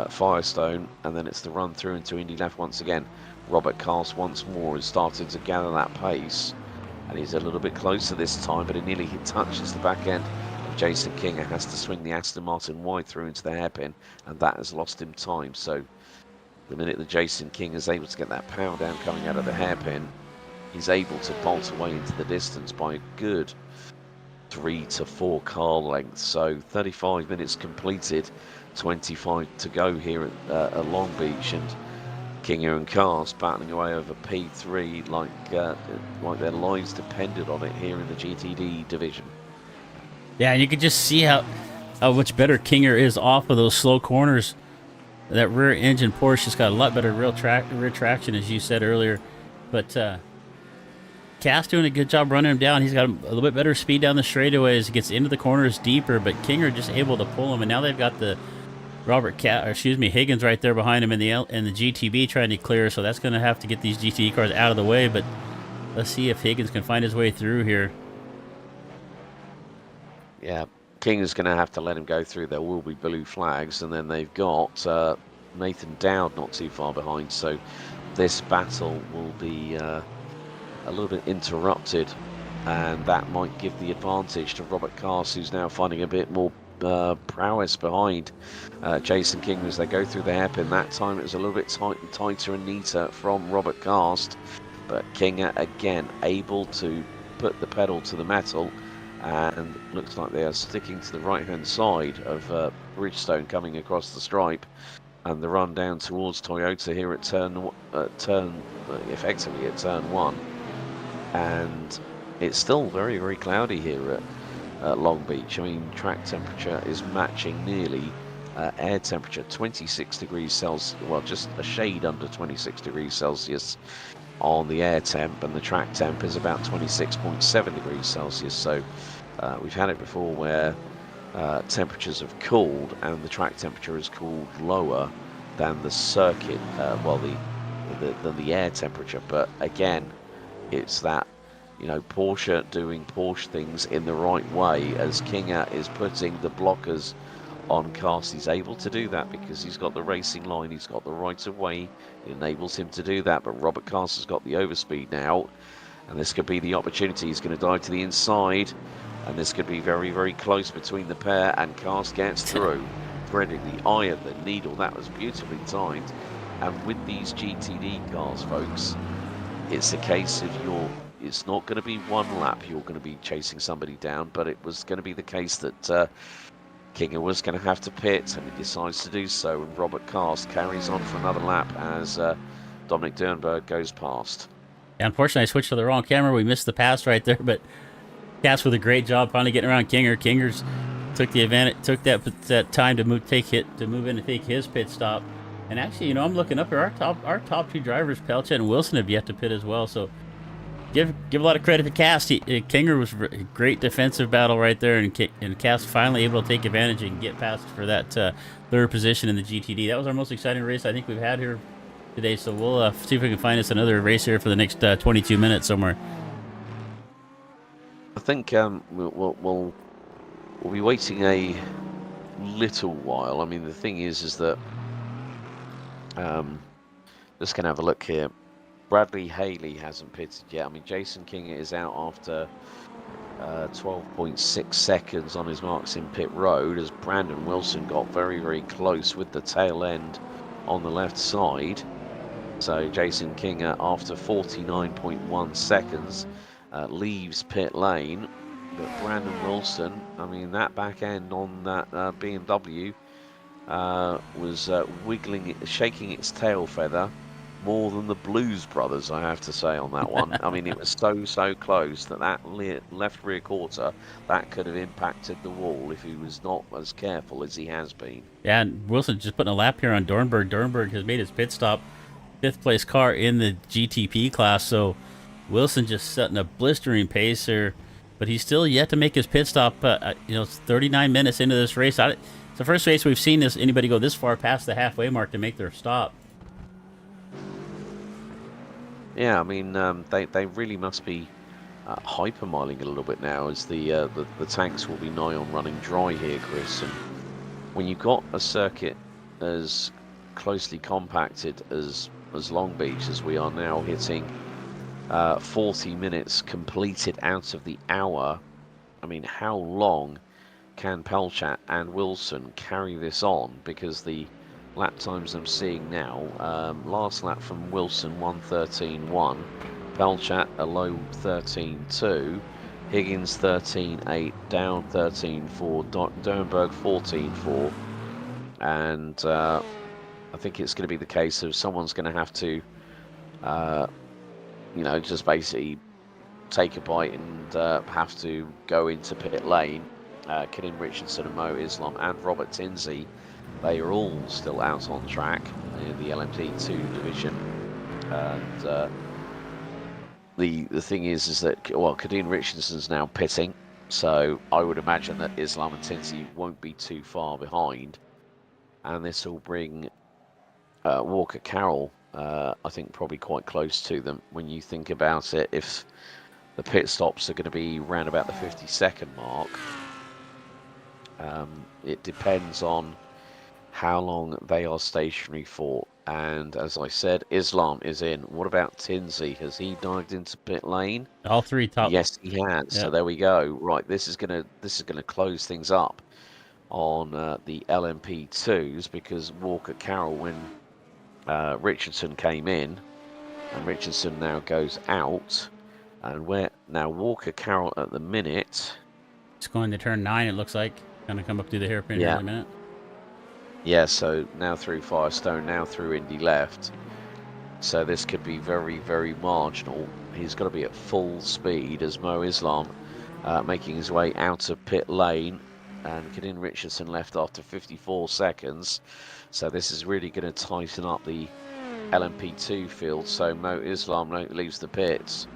Firestone, and then it's the run through into Indy left once again. Robert Cast once more has started to gather that pace, and he's a little bit closer this time, but he nearly touches the back end of Jason Kinger. Has to swing the Aston Martin wide through into the hairpin, and that has lost him time. So the minute that Jason Kinger is able to get that power down coming out of the hairpin, he's able to bolt away into the distance by a good 3 to 4 car lengths. So 35 minutes completed, 25 to go here at Long Beach, and Kinger and Cast battling away over P3 like their lives depended on it here in the GTD division. Yeah, and you can just see how much better Kinger is off of those slow corners. That rear engine Porsche's got a lot better rear traction, as you said earlier. But Cast doing a good job running him down. He's got a little bit better speed down the straightaway as he gets into the corners deeper, but Kinger just able to pull him, and now they've got the Higgins right there behind him in the GTB trying to clear, so that's going to have to get these GTE cars out of the way, but let's see if Higgins can find his way through here. Yeah, Kinger's going to have to let him go through. There will be blue flags, and then they've got Nathan Dowd not too far behind. So this battle will be a little bit interrupted, and that might give the advantage to Robert Cast, who's now finding a bit more prowess behind Jason King as they go through the hairpin. That time it was a little bit tighter and neater from Robert Cast, but King again able to put the pedal to the metal, and looks like they are sticking to the right hand side of Bridgestone coming across the stripe, and the run down towards Toyota here at effectively at turn 1. And it's still very, very cloudy here at Long Beach. I mean, track temperature is matching nearly air temperature, 26 degrees Celsius, well, just a shade under 26 degrees Celsius on the air temp, and the track temp is about 26.7 degrees Celsius. So we've had it before where temperatures have cooled and the track temperature is cooled lower than the circuit, than the air temperature. But again, it's that, you know, Porsche doing Porsche things in the right way, as Kinga is putting the blockers on Cast. He's able to do that because he's got the racing line, he's got the right of way, it enables him to do that. But Robert Cast has got the overspeed now, and this could be the opportunity. He's going to dive to the inside, and this could be very, very close between the pair, and Cast gets through, threading the eye of the needle. That was beautifully timed. And with these GTD cars, folks, it's a case of it's not going to be one lap you're going to be chasing somebody down, but it was going to be the case that Kinga was going to have to pit, and he decides to do so, and Robert Cast carries on for another lap as Dominic Dernberg goes past. Yeah, unfortunately, I switched to the wrong camera. We missed the pass right there, but Cast with a great job finally getting around Kinger. Kinger's took the advantage, took that time to move in and take his pit stop. And actually, you know, I'm looking up here. Our top two drivers, Pelchat and Wilson, have yet to pit as well. So give a lot of credit to Cast. Kinger was a great defensive battle right there, and Cast finally able to take advantage and get past for that third position in the GTD. That was our most exciting race I think we've had here today. So we'll see if we can find us another race here for the next 22 minutes somewhere. I think we'll be waiting a little while. I mean, the thing is that just gonna have a look here. Bradley Haley hasn't pitted yet. I mean, Jason King is out after 12.6 seconds on his marks in pit road, as Brandon Wilson got very, very close with the tail end on the left side. So Jason King, after 49.1 seconds, leaves pit lane. But Brandon Wilson, I mean, that back end on that BMW was shaking its tail feather more than the Blues Brothers, I have to say, on that one. I mean, it was so close that left rear quarter, that could have impacted the wall if he was not as careful as he has been. Yeah, and Wilson just putting a lap here on Dornberg. Dornberg has made his pit stop, 5th place car in the GTP class, so Wilson just setting a blistering pace here, but he's still yet to make his pit stop. You know, it's 39 minutes into this race. It's the first race we've seen anybody go this far past the halfway mark to make their stop. Yeah, I mean, they really must be hypermiling a little bit now, as the tanks will be nigh on running dry here, Chris. And when you've got a circuit as closely compacted as Long Beach, as we are now hitting 40 minutes completed out of the hour, I mean, how long can Pelchat and Wilson carry this on? Because the lap times I'm seeing now, last lap from Wilson 1:13.1, Pelchat a low 13.2, Higgins 13.8, down 13.4, Dernberg 14.4, and I think it's going to be the case of someone's going to have to you know, just basically take a bite and have to go into pit lane. Kadin Richardson and Mo Islam and Robert Tinsey, they are all still out on track in the LMP2 division. And the thing is that, well, Kadin Richardson's now pitting, so I would imagine that Islam and Tinsey won't be too far behind. And this will bring Walker Carroll, I think, probably quite close to them when you think about it. If the pit stops are going to be around about the 50-second mark, it depends on how long they are stationary for. And as I said, Islam is in. What about Tinsey? Has he dived into pit lane? All three top. Yes, he has. Yeah. So there we go. Right, this is gonna close things up on the LMP2s, because Walker Carroll, when Richardson came in, and Richardson now goes out, and where now Walker Carroll at the minute. It's going to turn 9. It looks like going to come up through the hairpin here in a minute. Yeah, so now through Firestone, now through Indy left. So this could be very, very marginal. He's got to be at full speed as Mo Islam making his way out of pit lane, and Kadin Richardson left after 54 seconds. So this is really going to tighten up the LMP2 field. So Mo Islam leaves the pits,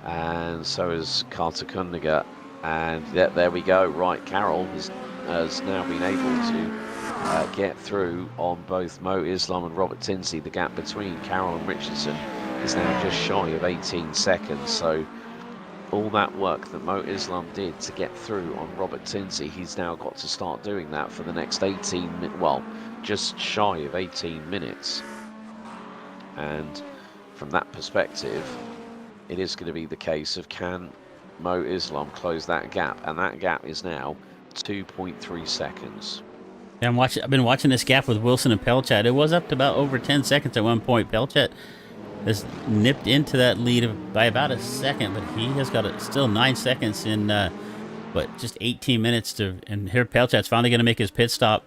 and so is Carter Kundiger. And there we go. Right, Carroll has now been able to get through on both Mo Islam and Robert Tinsey. The gap between Carroll and Richardson is now just shy of 18 seconds. So all that work that Mo Islam did to get through on Robert Tinsey, he's now got to start doing that for the next 18 minutes, well, just shy of 18 minutes. And from that perspective, it is going to be the case of, can Mo Islam close that gap? And that gap is now 2.3 seconds. Yeah, I've been watching this gap with Wilson and Pelchat. It was up to about over 10 seconds at one point. Pelchat has nipped into that lead by about a second, but he has got still 9 seconds in, just 18 minutes to. And here Pelchat's finally going to make his pit stop.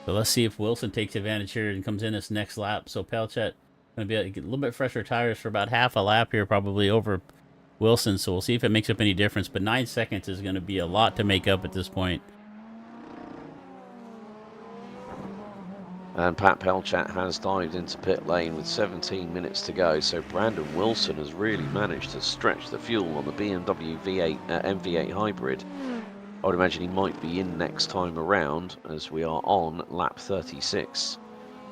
So let's see if Wilson takes advantage here and comes in this next lap. So Pelchat going to be a little bit fresher tires for about half a lap here, probably over Wilson. So we'll see if it makes up any difference. But 9 seconds is going to be a lot to make up at this point. And Pat Pelchat has dived into pit lane with 17 minutes to go. So Brandon Wilson has really managed to stretch the fuel on the BMW MV8 hybrid. I would imagine he might be in next time around, as we are on lap 36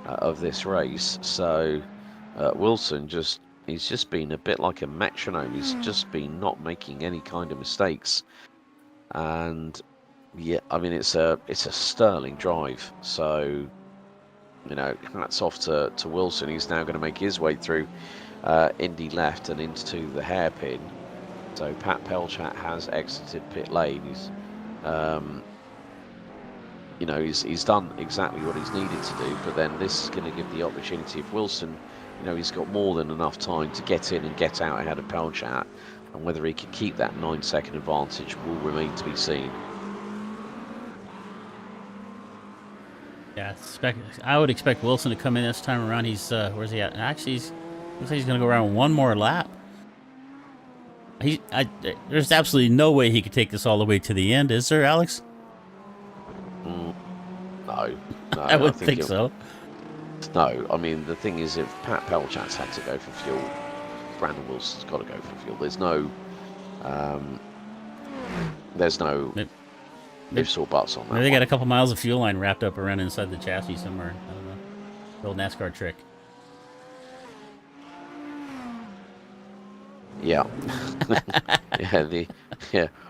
of this race. So Wilson he's just been a bit like a metronome. He's just been not making any kind of mistakes. And yeah, I mean, it's a sterling drive. So, you know, hats off to Wilson. He's now going to make his way through Indy left and into the hairpin. So Pat Pelchat has exited pit lane. He's you know, he's done exactly what he's needed to do, but then this is going to give the opportunity of Wilson. You know, he's got more than enough time to get in and get out ahead of Pelchat, and whether he can keep that 9-second advantage will remain to be seen. Yeah, I would expect Wilson to come in this time around. He's where's he at? Actually, looks like he's going to go around one more lap. There's absolutely no way he could take this all the way to the end, is there, Alex? No, I would think so. No, I mean, the thing is, if Pat Pelchat's had to go for fuel, Brandon Wilson's got to go for fuel. There's no ifs or buts on that. Maybe they got a couple miles of fuel line wrapped up around inside the chassis somewhere. I don't know. The old NASCAR trick. Yeah.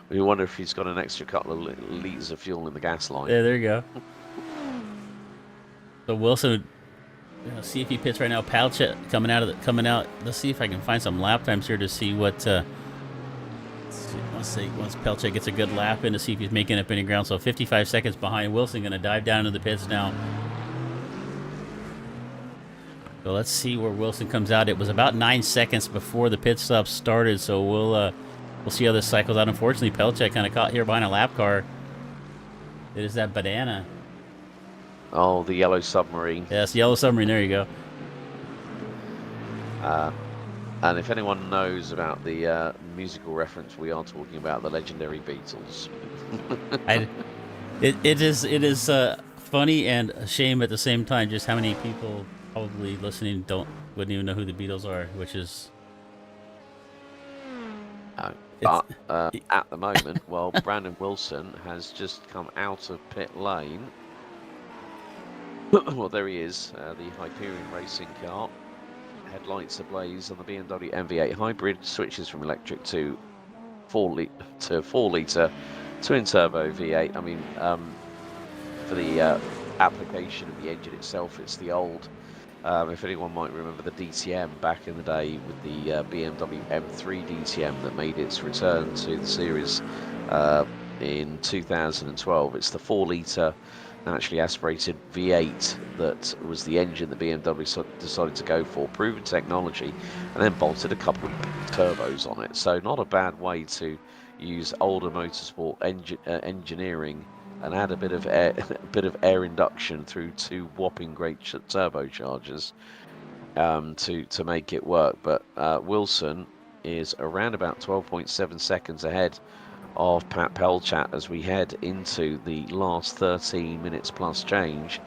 We wonder if he's got an extra couple of litres of fuel in the gas line. Yeah, there you go. So Wilson, see if he pits right now. Pelchat coming out. Let's see if I can find some lap times here to see what. Let's see once Pelchat gets a good lap in to see if he's making up any ground. So 55 seconds behind. Wilson going to dive down into the pits now. So let's see where Wilson comes out. It was about 9 seconds before the pit stop started. So we'll see how this cycles out. Unfortunately, Pelchat kind of caught here behind a lap car. It is that banana. Oh, the yellow submarine. Yes, yellow submarine. There you go. And if anyone knows about the musical reference, we are talking about the legendary Beatles. It is funny and a shame at the same time just how many people probably listening wouldn't even know who the Beatles are, which is. But at the moment, well, Brandon Wilson has just come out of pit lane. Well, there he is, the Hyperion racing car. Headlights ablaze on the BMW MV8 hybrid, switches from electric to 4 litre twin turbo V8. I mean, for the application of the engine itself, it's the old. If anyone might remember the DTM back in the day with the BMW M3 DTM that made its return to the series in 2012, it's the 4-litre naturally aspirated V8 that was the engine that BMW decided to go for, proven technology, and then bolted a couple of turbos on it. So not a bad way to use older motorsport engineering and add a bit of air induction through 2 whopping great turbochargers to make it work. But Wilson is around about 12.7 seconds ahead of Pat Pelchat as we head into the last 13 minutes plus change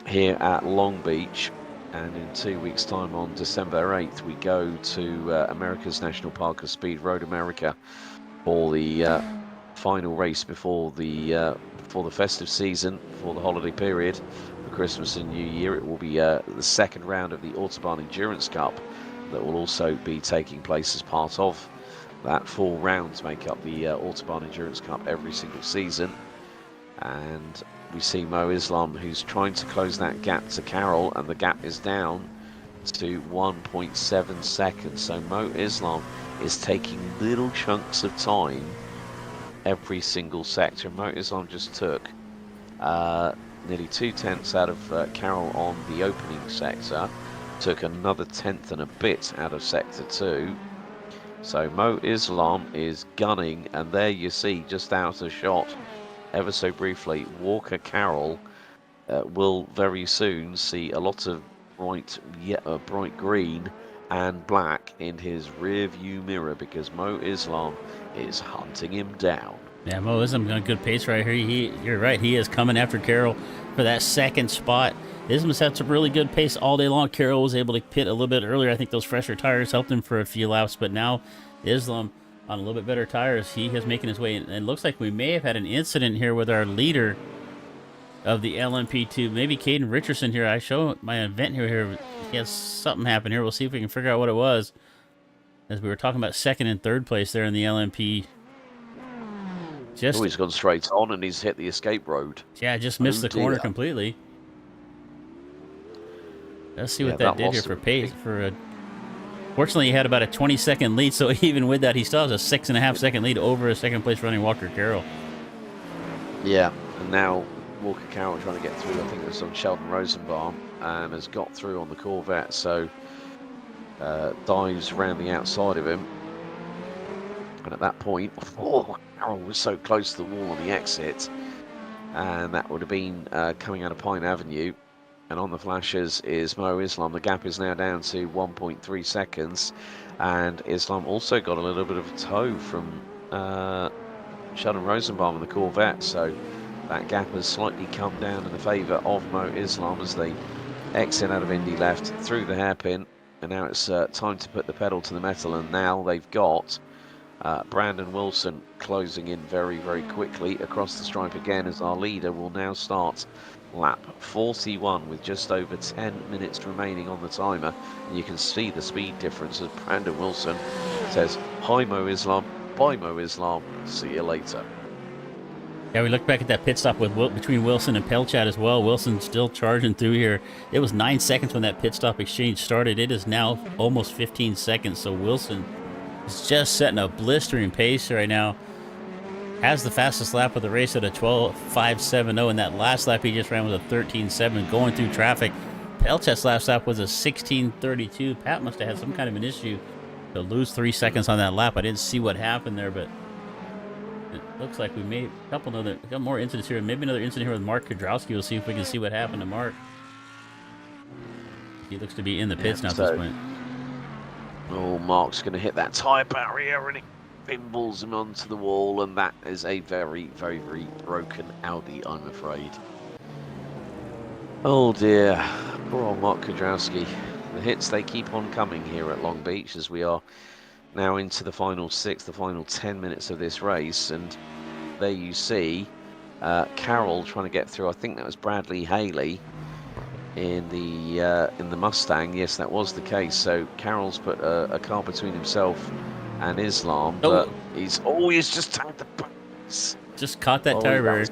here at Long Beach. And in 2 weeks' time, on December 8th, we go to America's National Park of Speed, Road America, for the final race before the festive season, before the holiday period, for Christmas and New Year. It will be the second round of the Autobahn Endurance Cup that will also be taking place as part of that. 4 rounds make up the Autobahn Endurance Cup every single season. And we see Mo Islam, who's trying to close that gap to Carroll, and the gap is down to 1.7 seconds. So Mo Islam is taking little chunks of time every single sector. Mo Islam just took nearly 2/10 out of Carroll on the opening sector, took another 1/10 and a bit out of sector 2. So Mo Islam is gunning, and there you see, just out of shot ever so briefly, Walker Carroll will very soon see a lot of bright green and black in his rear view mirror, because Mo Islam is hunting him down. Yeah, Mo Islam got a good pace right here. You're right, he is coming after Carroll for that second spot. Islam's had some really good pace all day long. Carroll was able to pit a little bit earlier. I think those fresher tires helped him for a few laps, but now Islam on a little bit better tires. He is making his way, and it looks like we may have had an incident here with our leader of the LMP2. Maybe Caden Richardson here. I show my event here. He has something happen here. We'll see if we can figure out what it was, as we were talking about second and third place there in the LMP. He's gone straight on and he's hit the escape road. Yeah, just missed the corner completely. Let's see what that did here for pace. Fortunately, he had about a 20-second lead, so even with that, he still has a 6.5-second lead over a second-place running Walker Carroll. Yeah, and now Walker Carroll trying to get through. I think it was on Sheldon Rosenbaum, and has got through on the Corvette, so dives around the outside of him. And at that point, Carroll was so close to the wall on the exit, and that would have been coming out of Pine Avenue. And on the flashes is Mo Islam. The gap is now down to 1.3 seconds. And Islam also got a little bit of a tow from Sheldon Rosenbaum in the Corvette. So that gap has slightly come down in the favour of Mo Islam as they exit out of Indy left through the hairpin. And now it's time to put the pedal to the metal. And now they've got Brandon Wilson closing in very, very quickly across the stripe again, as our leader will now start lap 41 with just over 10 minutes remaining on the timer. And you can see the speed difference as Brandon Wilson says, "Hi Mo Islam, bye Mo Islam, see you later." Yeah, we look back at that pit stop with between Wilson and Pelchat as well. Wilson still charging through here. It was 9 seconds when that pit stop exchange started. It is now almost 15 seconds. So Wilson is just setting a blistering pace right now. Has the fastest lap of the race at a 12.570, and that last lap he just ran was a 13.7 going through traffic. Pelchat's last lap was a 16.32. Pat must have had some kind of an issue to lose 3 seconds on that lap. I didn't see what happened there, but it looks like we may got more incidents here. Maybe another incident here with Mark Kudrowski. We'll see if we can see what happened to Mark. He looks to be in the pits now at this point. Oh, Mark's going to hit that tyre barrier, and it pinballs him onto the wall, and that is a very, very, very broken Audi, I'm afraid. Oh dear, poor old Mark Kudrowski. The hits, they keep on coming here at Long Beach as we are now into the final 6, the final 10 minutes of this race. And there you see Carroll trying to get through. I think that was Bradley Haley in the Mustang. Yes, that was the case. So Carroll's put a car between himself and Islam, but he's just tagged the Just caught that Oh, tire that barrier. was-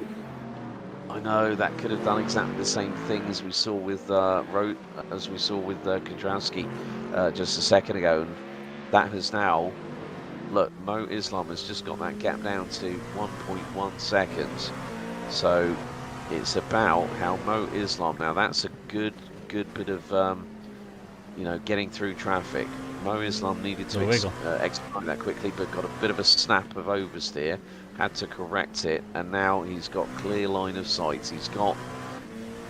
I know that could have done exactly the same thing as we saw with Kondrowski just a second ago, and that has now. Look, Mo Islam has just got that gap down to 1.1 seconds. So it's about how Mo Islam. Now that's a good bit of getting through traffic. Mo Islam needed to expedite that quickly, but got a bit of a snap of oversteer. Had to correct it, and now he's got clear line of sight. He's got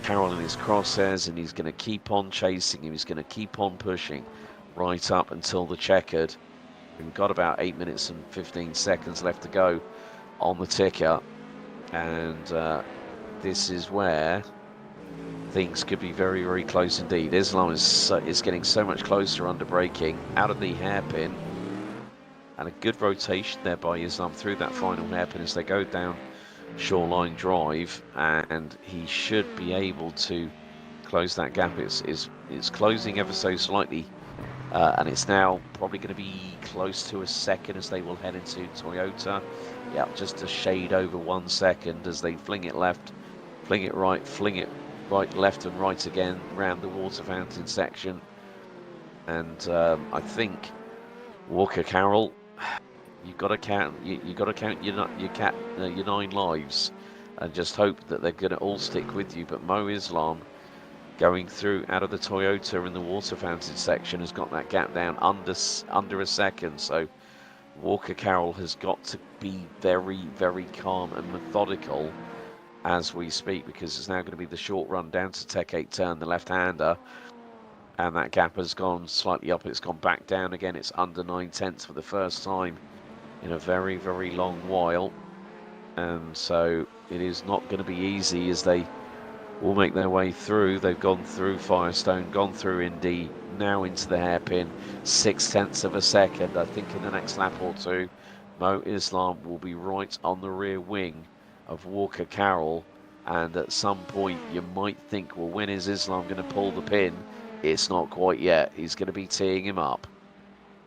Carroll in his crosshairs, and he's going to keep on chasing him. He's going to keep on pushing right up until the checkered. We've got about 8 minutes and 15 seconds left to go on the ticker, and this is where things could be very, very close indeed. Islam is getting so much closer under braking, out of the hairpin, and a good rotation there by Islam through that final hairpin as they go down Shoreline Drive, and he should be able to close that gap. It's closing ever so slightly, and it's now probably going to be close to a second as they will head into Toyota. Yeah, just a shade over 1 second as they fling it left, fling it right, left and right again round the water fountain section. And I think Walker Carroll, you've got to count your 9 lives, and just hope that they're going to all stick with you. But Mo Islam, going through out of the Toyota in the water fountain section, has got that gap down under a second. So Walker Carroll has got to be very, very calm and methodical as we speak, because it's now going to be the short run down to Tech 8 turn, the left-hander, and that gap has gone slightly up. It's gone back down again. It's under 9/10 for the first time in a very, very long while, and so it is not going to be easy as they will make their way through. They've gone through Firestone, gone through Indy, now into the hairpin, 0.6 of a second. I think in the next lap or two, Mo Islam will be right on the rear wing of Walker Carroll, and at some point you might think, well, when is Islam going to pull the pin? It's not quite yet. He's going to be teeing him up.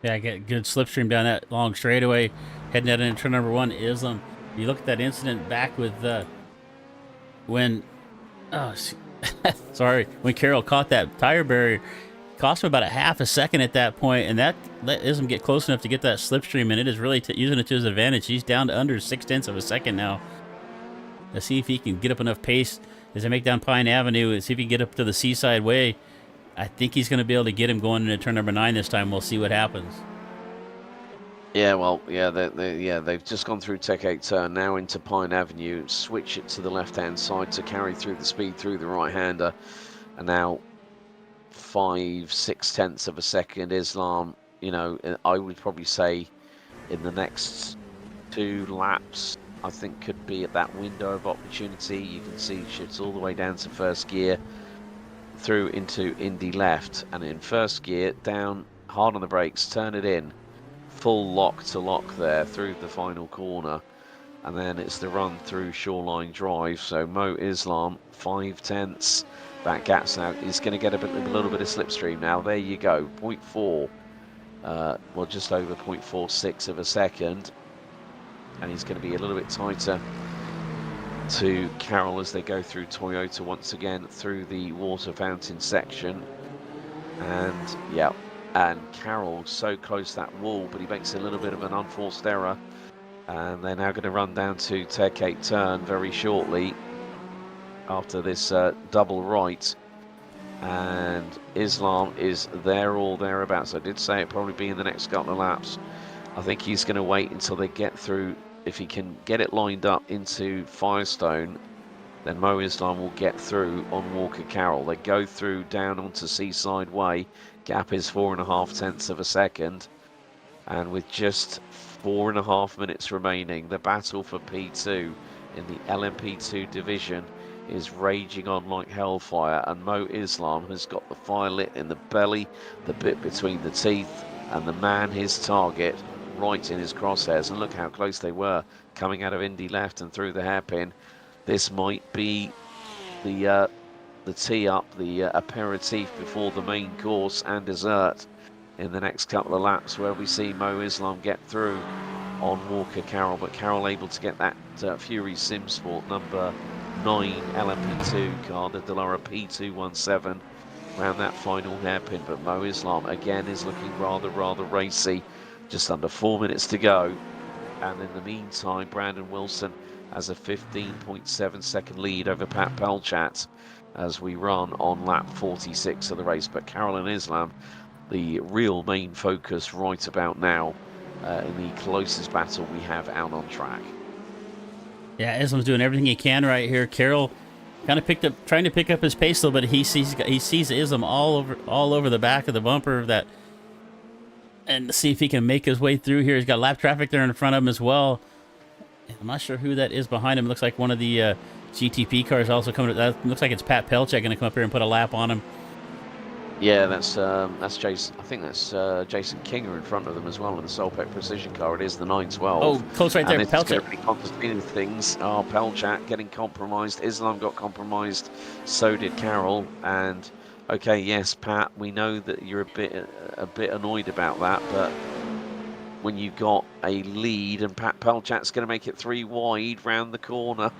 Yeah, get good slipstream down that long straightaway, heading out into turn number 1. Islam, you look at that incident back with when when Carroll caught that tire barrier, cost him about a half a second at that point, and that let Islam get close enough to get that slipstream, and it is really using it to his advantage. He's down to under 0.6 of a second now. Let's see if he can get up enough pace as they make down Pine Avenue, and see if he can get up to the Seaside Way. I think he's going to be able to get him going into turn number 9 this time. We'll see what happens. Yeah, well, yeah, they've just gone through Tech 8 turn, now into Pine Avenue, switch it to the left-hand side to carry through the speed through the right-hander, and now 5/6 of a second. Islam, I would probably say in the next 2 laps, I think could be at that window of opportunity. You can see shifts all the way down to first gear, through into Indy left, and in first gear, down hard on the brakes, turn it in, full lock to lock there through the final corner, and then it's the run through Shoreline Drive. So Mo Islam, 5/10, that gap's out. He's going to get a little bit of slipstream now. There you go, 0.4, well, just over 0.46 of a second, and he's going to be a little bit tighter to Carroll as they go through Toyota once again through the water fountain section. And yeah, and Carroll so close to that wall, but he makes a little bit of an unforced error, and they're now going to run down to Tech 8 turn very shortly after this double right, and Islam is there or thereabouts. I did say it'd probably be in the next couple of laps. I think he's going to wait until they get through. If he can get it lined up into Firestone, then Mo Islam will get through on Walker Carroll. They go through down onto Seaside Way. Gap is 4.5 of a second. And with just 4.5 minutes remaining, the battle for P2 in the LMP2 division is raging on like hellfire. And Mo Islam has got the fire lit in the belly, the bit between the teeth, and the man, his target, right in his crosshairs. And look how close they were coming out of Indy left and through the hairpin. This might be the tee up, the aperitif before the main course and dessert in the next couple of laps, where we see Mo Islam get through on Walker Carroll, but Carroll able to get that Fury Sim Sport number 9 LMP2 car, the Delara P217, around that final hairpin. But Mo Islam again is looking rather racy. Just under 4 minutes to go, and in the meantime Brandon Wilson has a 15.7 second lead over Pat Pelchat as we run on lap 46 of the race. But Carroll and Islam, the real main focus right about now, in the closest battle we have out on track. Yeah, Islam's doing everything he can right here. Carroll kind of trying to pick up his pace a little bit. He sees Islam all over the back of the bumper of that, and to see if he can make his way through here. He's got lap traffic there in front of him as well. And I'm not sure who that is behind him. It looks like one of the GTP cars also coming. That looks like it's Pat Pelchat going to come up here and put a lap on him. Yeah, that's Jason. I think that's Jason Kinger in front of them as well in the Solpec Precision car. It is the 912. Oh, close right there, Pelchat. Really complicated things. Oh, Pelchat getting compromised. Islam got compromised. So did Carroll. And okay, yes, Pat, we know that you're a bit annoyed about that, but when you've got a lead and Pat Pelchat's going to make it 3 wide round the corner.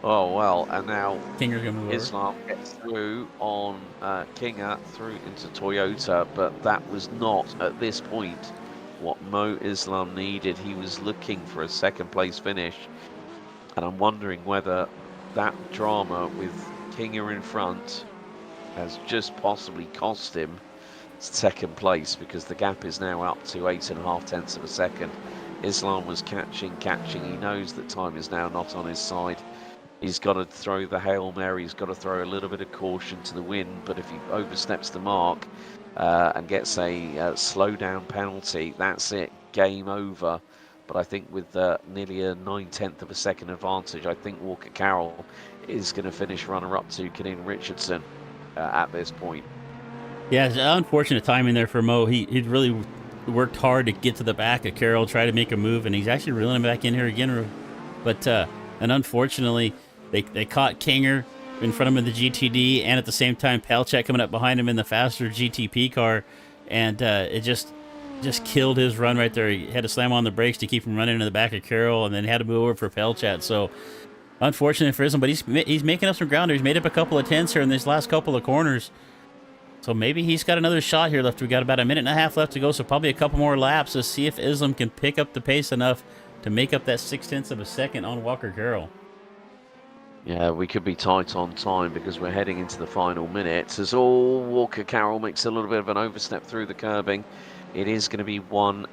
Oh, well, and now Kinger's gonna move Islam gets through on Kinger through into Toyota, but that was not, at this point, what Mo Islam needed. He was looking for a second place finish, and I'm wondering whether that drama with Kinger in front has just possibly cost him second place, because the gap is now up to 8.5 tenths of a second. Islam was catching. He knows that time is now not on his side. He's got to throw the Hail Mary. He's got to throw a little bit of caution to the wind. But if he oversteps the mark and gets a slow down penalty, that's it. Game over. But I think with nearly a 9/10 of a second advantage, I think Walker Carroll is going to finish runner-up to Kadeen Richardson at this point. Yeah, it's unfortunate timing there for Mo. He'd really worked hard to get to the back of Carroll, try to make a move, and he's actually reeling him back in here again. But and unfortunately, they caught Kinger in front of him in the GTD, and at the same time, Pelchat coming up behind him in the faster GTP car, and it just killed his run right there. He had to slam on the brakes to keep him running into the back of Carroll, and then had to move over for Pelchat. So unfortunate for Islam, but he's making up some ground. He's made up a couple of tenths here in these last couple of corners. So maybe he's got another shot here left. We got about a minute and a half left to go, so probably a couple more laps to see if Islam can pick up the pace enough to make up that 0.6 of a second on Walker Carroll. Yeah, we could be tight on time because we're heading into the final minutes. As Walker Carroll makes a little bit of an overstep through the curbing, it is going to be one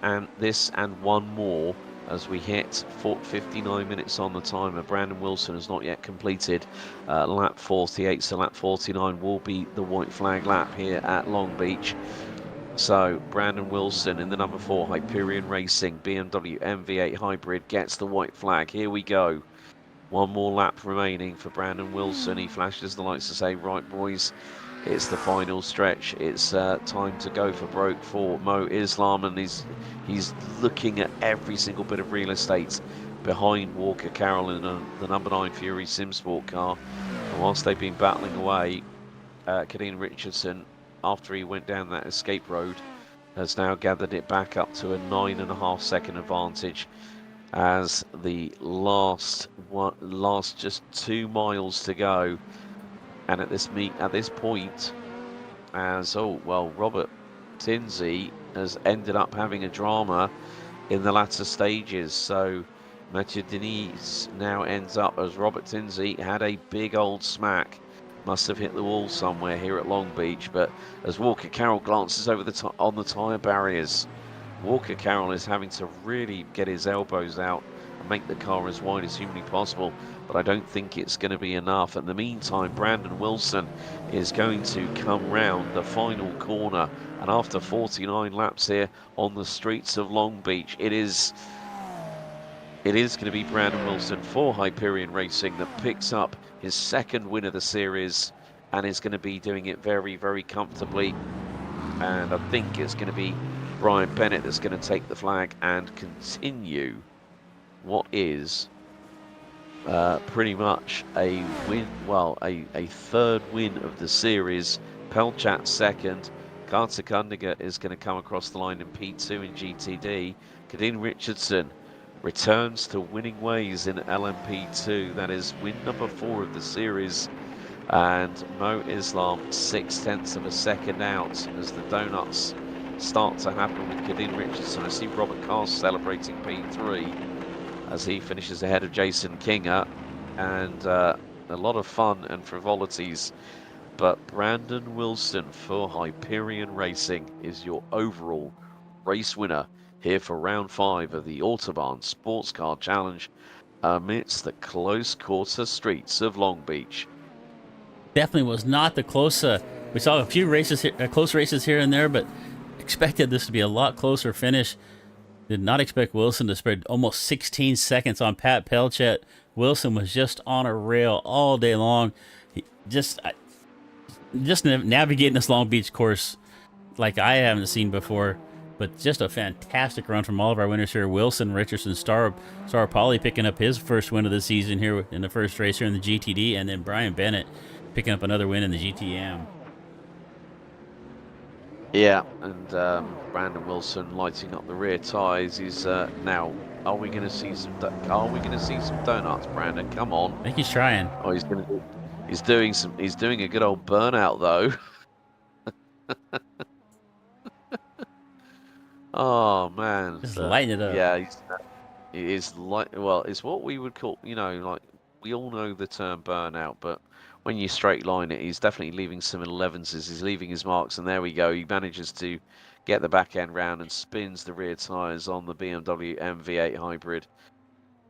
more as we hit 59 minutes on the timer. Brandon Wilson has not yet completed lap 48, so lap 49 will be the white flag lap here at Long Beach. So Brandon Wilson in the number 4 Hyperion Racing BMW MV8 Hybrid gets the white flag. Here we go. One more lap remaining for Brandon Wilson. He flashes the lights to say, right boys, it's the final stretch. It's time to go for Mo Islam, and he's looking at every single bit of real estate behind Walker Carroll in the number 9 Fury Sim Sport car. And whilst they've been battling away, Kadeen Richardson, after he went down that escape road, has now gathered it back up to a 9.5 second advantage as the last just 2 miles to go. And at this point, Robert Tinsley has ended up having a drama in the latter stages. So Mathieu Denise now ends up, as Robert Tinsley had a big old smack, must have hit the wall somewhere here at Long Beach. But as Walker Carroll glances over on the tyre barriers, Walker Carroll is having to really get his elbows out and make the car as wide as humanly possible, but I don't think it's going to be enough. In the meantime, Brandon Wilson is going to come round the final corner, and after 49 laps here on the streets of Long Beach, it is going to be Brandon Wilson for Hyperion Racing that picks up his second win of the series and is going to be doing it very, very comfortably. And I think it's going to be Brian Bennett that's going to take the flag and continue what is pretty much a win, a third win of the series. Pelchat second, Carter Kundiger is going to come across the line in P2 in GTD. Kadeen Richardson returns to winning ways in LMP2. That is win number 4 of the series. And Mo Islam 0.6 of a second out as the donuts start to happen with Kadeen Richardson. I see Robert Carr celebrating P3 as he finishes ahead of Jason Kinger. And a lot of fun and frivolities. But Brandon Wilson for Hyperion Racing is your overall race winner here for round 5 of the Autobahn Sports Car Challenge amidst the close quarter streets of Long Beach. Definitely was not the close. We saw a few races, close races here and there, but expected this to be a lot closer finish. Did not expect Wilson to spread almost 16 seconds on Pat Pelchet. Wilson was just on a rail all day long. He just navigating this Long Beach course like I haven't seen before. But just a fantastic run from all of our winners here. Wilson, Richardson, Star Polly picking up his first win of the season here in the first race here in the GTD, and then Brian Bennett picking up another win in the GTM. Yeah, and Brandon Wilson lighting up the rear tyres. He's now. Are we going to see some? Donuts, Brandon? Come on. I think he's trying. Oh, he's going to. He's doing a good old burnout though. Oh man, Just lighting it up. Yeah, it's like, well, it's what we would call, like, we all know the term burnout, but when you straight line it, he's definitely leaving some 11s. He's leaving his marks, and there we go. He manages to get the back end round and spins the rear tyres on the BMW M8 hybrid.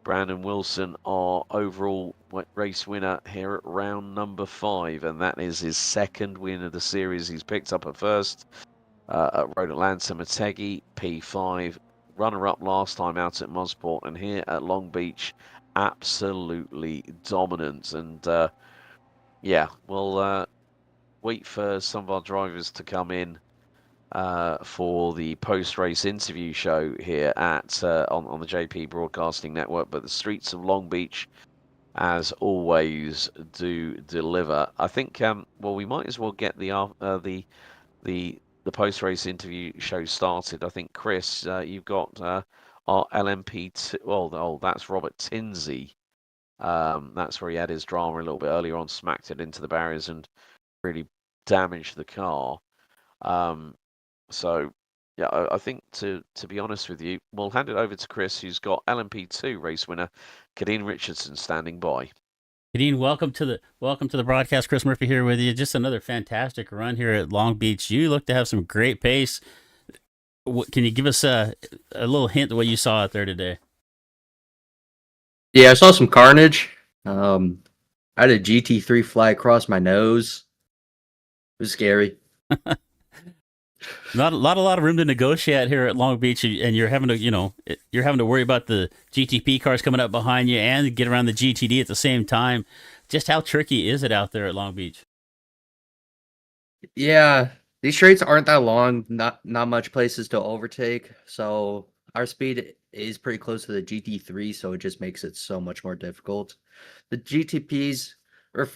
Brandon Wilson, our overall race winner here at round number 5, and that is his second win of the series. He's picked up a first at Road Atlanta, Motegi, P5, runner-up last time out at Mosport, and here at Long Beach, absolutely dominant. And yeah, we'll wait for some of our drivers to come in for the post-race interview show here at on the JP Broadcasting Network. But the streets of Long Beach, as always, do deliver. I think well, we might as well get the post-race interview show started. I think, Chris, you've got our LMP2. Oh, that's Robert Tinsey. That's where he had his drama a little bit earlier on, smacked it into the barriers and really damaged the car. So, yeah, I think to be honest with you, we'll hand it over to Chris, who's got LMP2 race winner Kadeen Richardson standing by. Kadeen, welcome to the broadcast. Chris Murphy here with you. Just another fantastic run here at Long Beach. You look to have some great pace. Can you give us a little hint of what you saw out there today? Yeah, I saw some carnage. I had a GT3 fly across my nose. It was scary. Not a lot of room to negotiate here at Long Beach, and you're having to worry about the GTP cars coming up behind you and get around the GTD at the same time. Just how tricky is it out there at Long Beach? Yeah, these straights aren't that long. Not much places to overtake. So our speed is pretty close to the GT3, so it just makes it so much more difficult. The GTPs,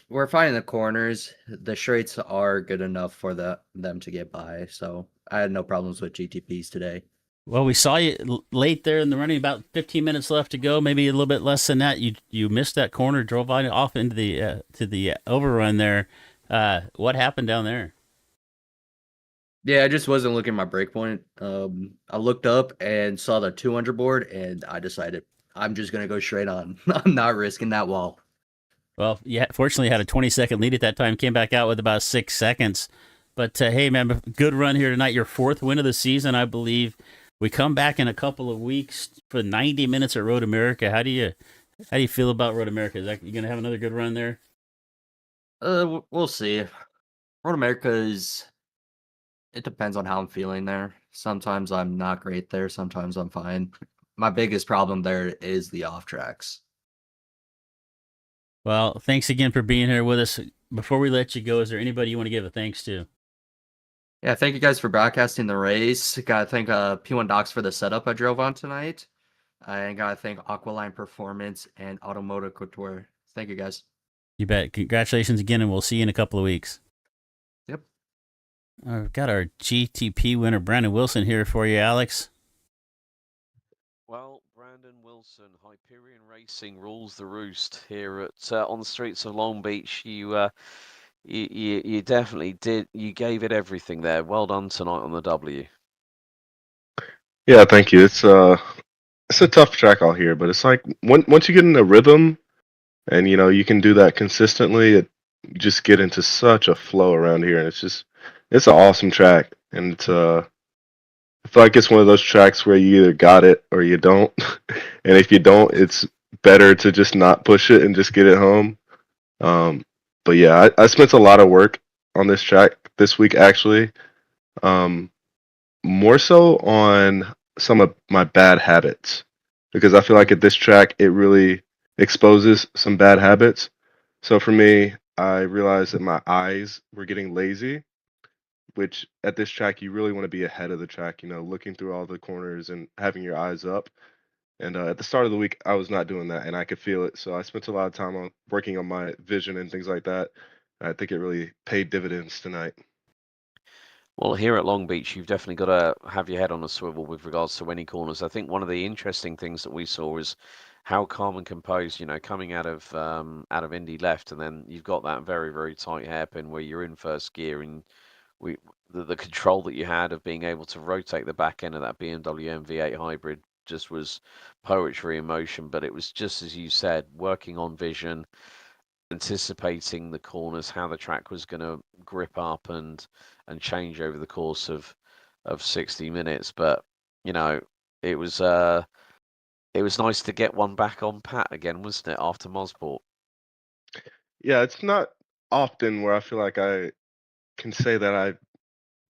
we're finding the corners. The straights are good enough for them to get by. So I had no problems with GTPs today. Well, we saw you late there in the running, about 15 minutes left to go, maybe a little bit less than that. You missed that corner, drove off into the to the overrun there. What happened down there? Yeah, I just wasn't looking at my break point. I looked up and saw the 200 board, and I decided I'm just gonna go straight on. I'm not risking that wall. Well, yeah, fortunately had a 20-second lead at that time, came back out with about 6 seconds. But hey, man, good run here tonight. Your 4th win of the season, I believe. We come back in a couple of weeks for 90 minutes at Road America. How do you feel about Road America? Is that you gonna have another good run there? We'll see. Road America it depends on how I'm feeling there. Sometimes I'm not great there. Sometimes I'm fine. My biggest problem there is the off tracks. Well, thanks again for being here with us. Before we let you go, is there anybody you want to give a thanks to? Yeah, thank you guys for broadcasting the race. Gotta thank P1 Docs for the setup I drove on tonight. And gotta thank Aqualine Performance and Automotive Couture. Thank you guys. You bet. Congratulations again, and we'll see you in a couple of weeks. We've got our GTP winner, Brandon Wilson, here for you, Alex. Well, Brandon Wilson, Hyperion Racing rules the roost here at on the streets of Long Beach. You definitely did. You gave it everything there. Well done tonight on the W. Yeah, thank you. It's a tough track out here, but it's like once you get in a rhythm and you can do that consistently, you just get into such a flow around here, and it's an awesome track, and I feel like it's one of those tracks where you either got it or you don't, and if you don't, it's better to just not push it and just get it home. Um, but yeah, I spent a lot of work on this track this week actually. Um, More so on some of my bad habits because I feel like at this track it really exposes some bad habits. So for me, I realized that my eyes were getting lazy, which at this track you really want to be ahead of the track, looking through all the corners and having your eyes up. And at the start of the week, I was not doing that, and I could feel it. So I spent a lot of time on working on my vision and things like that. I think it really paid dividends tonight. Well, here at Long Beach, you've definitely got to have your head on a swivel with regards to any corners. I think one of the interesting things that we saw is how calm and composed, coming out of Indy left, and then you've got that very, very tight hairpin where you're in first gear, and we the control that you had of being able to rotate the back end of that BMW MV8 hybrid just was poetry in motion. But it was just as you said, working on vision, anticipating the corners, how the track was going to grip up and change over the course of 60 minutes. But it was it was nice to get one back on pat again, wasn't it, after Mosport? Yeah, it's not often where I feel like I can say that I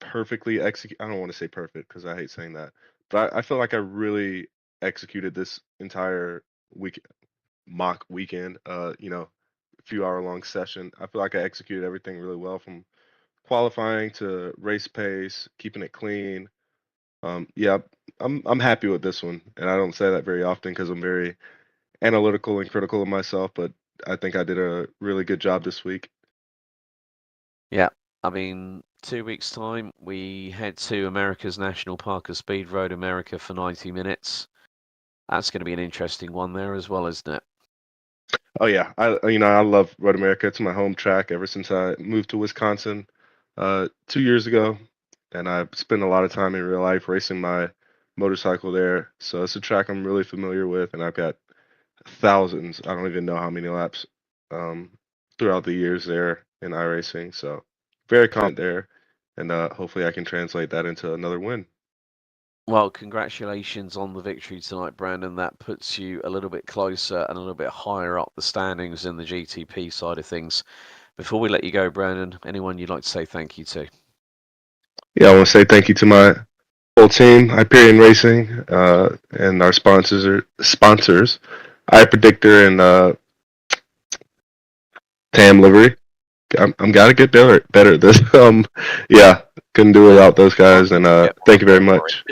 perfectly execute. I don't want to say perfect because I hate saying that, but I feel like I really executed this entire week mock weekend. Few hour long session. I feel like I executed everything really well from qualifying to race pace, keeping it clean. Yeah, I'm happy with this one, and I don't say that very often because I'm very analytical and critical of myself, but I think I did a really good job this week. Yeah, I mean, 2 weeks' time, we head to America's National Park of Speed, Road America, for 90 minutes. That's going to be an interesting one there as well, isn't it? Oh yeah, I love Road America. It's my home track ever since I moved to Wisconsin 2 years ago, and I've spent a lot of time in real life racing my motorcycle there. So it's a track I'm really familiar with, and I've got thousands. I don't even know how many laps um, throughout the years there in iRacing. So very confident there, and hopefully I can translate that into another win. Well, congratulations on the victory tonight, Brandon. That puts you a little bit closer and a little bit higher up the standings in the GTP side of things. Before we let you go, Brandon, anyone you'd like to say thank you to? Yeah, I want to say thank you to my whole team, Hyperion Racing, and our sponsors, iPredictor and Tam Livery. I'm gotta get better at this. Yeah, couldn't do without those guys, and thank you very much.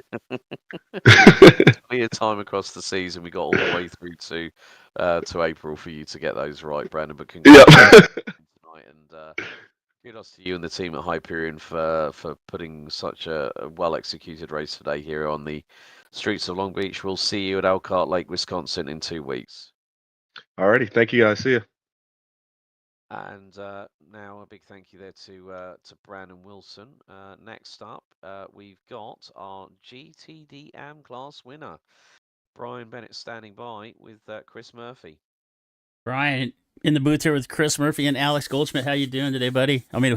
Clear time across the season. We got all the way through to April for you to get those right, Brandon. But congratulations tonight, and kudos to you and the team at Hyperion for putting such a well executed race today here on the streets of Long Beach. We'll see you at Elkhart Lake, Wisconsin, in 2 weeks. Alrighty, thank you guys. See you. And now a big thank you there to Brandon Wilson. Next up, we've got our GTD AM class winner, Brian Bennett, standing by with Chris Murphy. Brian, in the booth here with Chris Murphy and Alex Goldschmidt. How you doing today, buddy? I mean,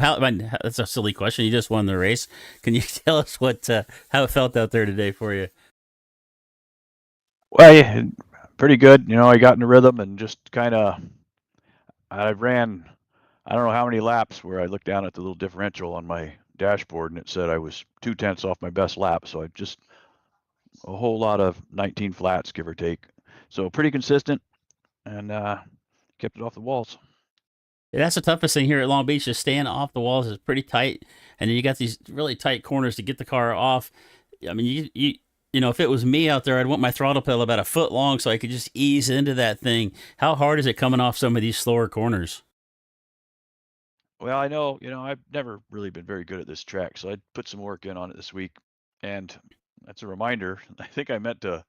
that's a silly question. You just won the race. Can you tell us how it felt out there today for you? Well, yeah, pretty good. I got in the rhythm and just I ran, I don't know how many laps where I looked down at the little differential on my dashboard and it said I was 0.2 off my best lap. So I just a whole lot of 19 flats, give or take. So pretty consistent and kept it off the walls. Yeah, that's the toughest thing here at Long Beach. Is staying off the walls is pretty tight, and then you got these really tight corners to get the car off. I mean, if it was me out there, I'd want my throttle pedal about a foot long so I could just ease into that thing. How hard is it coming off some of these slower corners? Well, I know, I've never really been very good at this track, so I put some work in on it this week. And that's a reminder. I think I meant to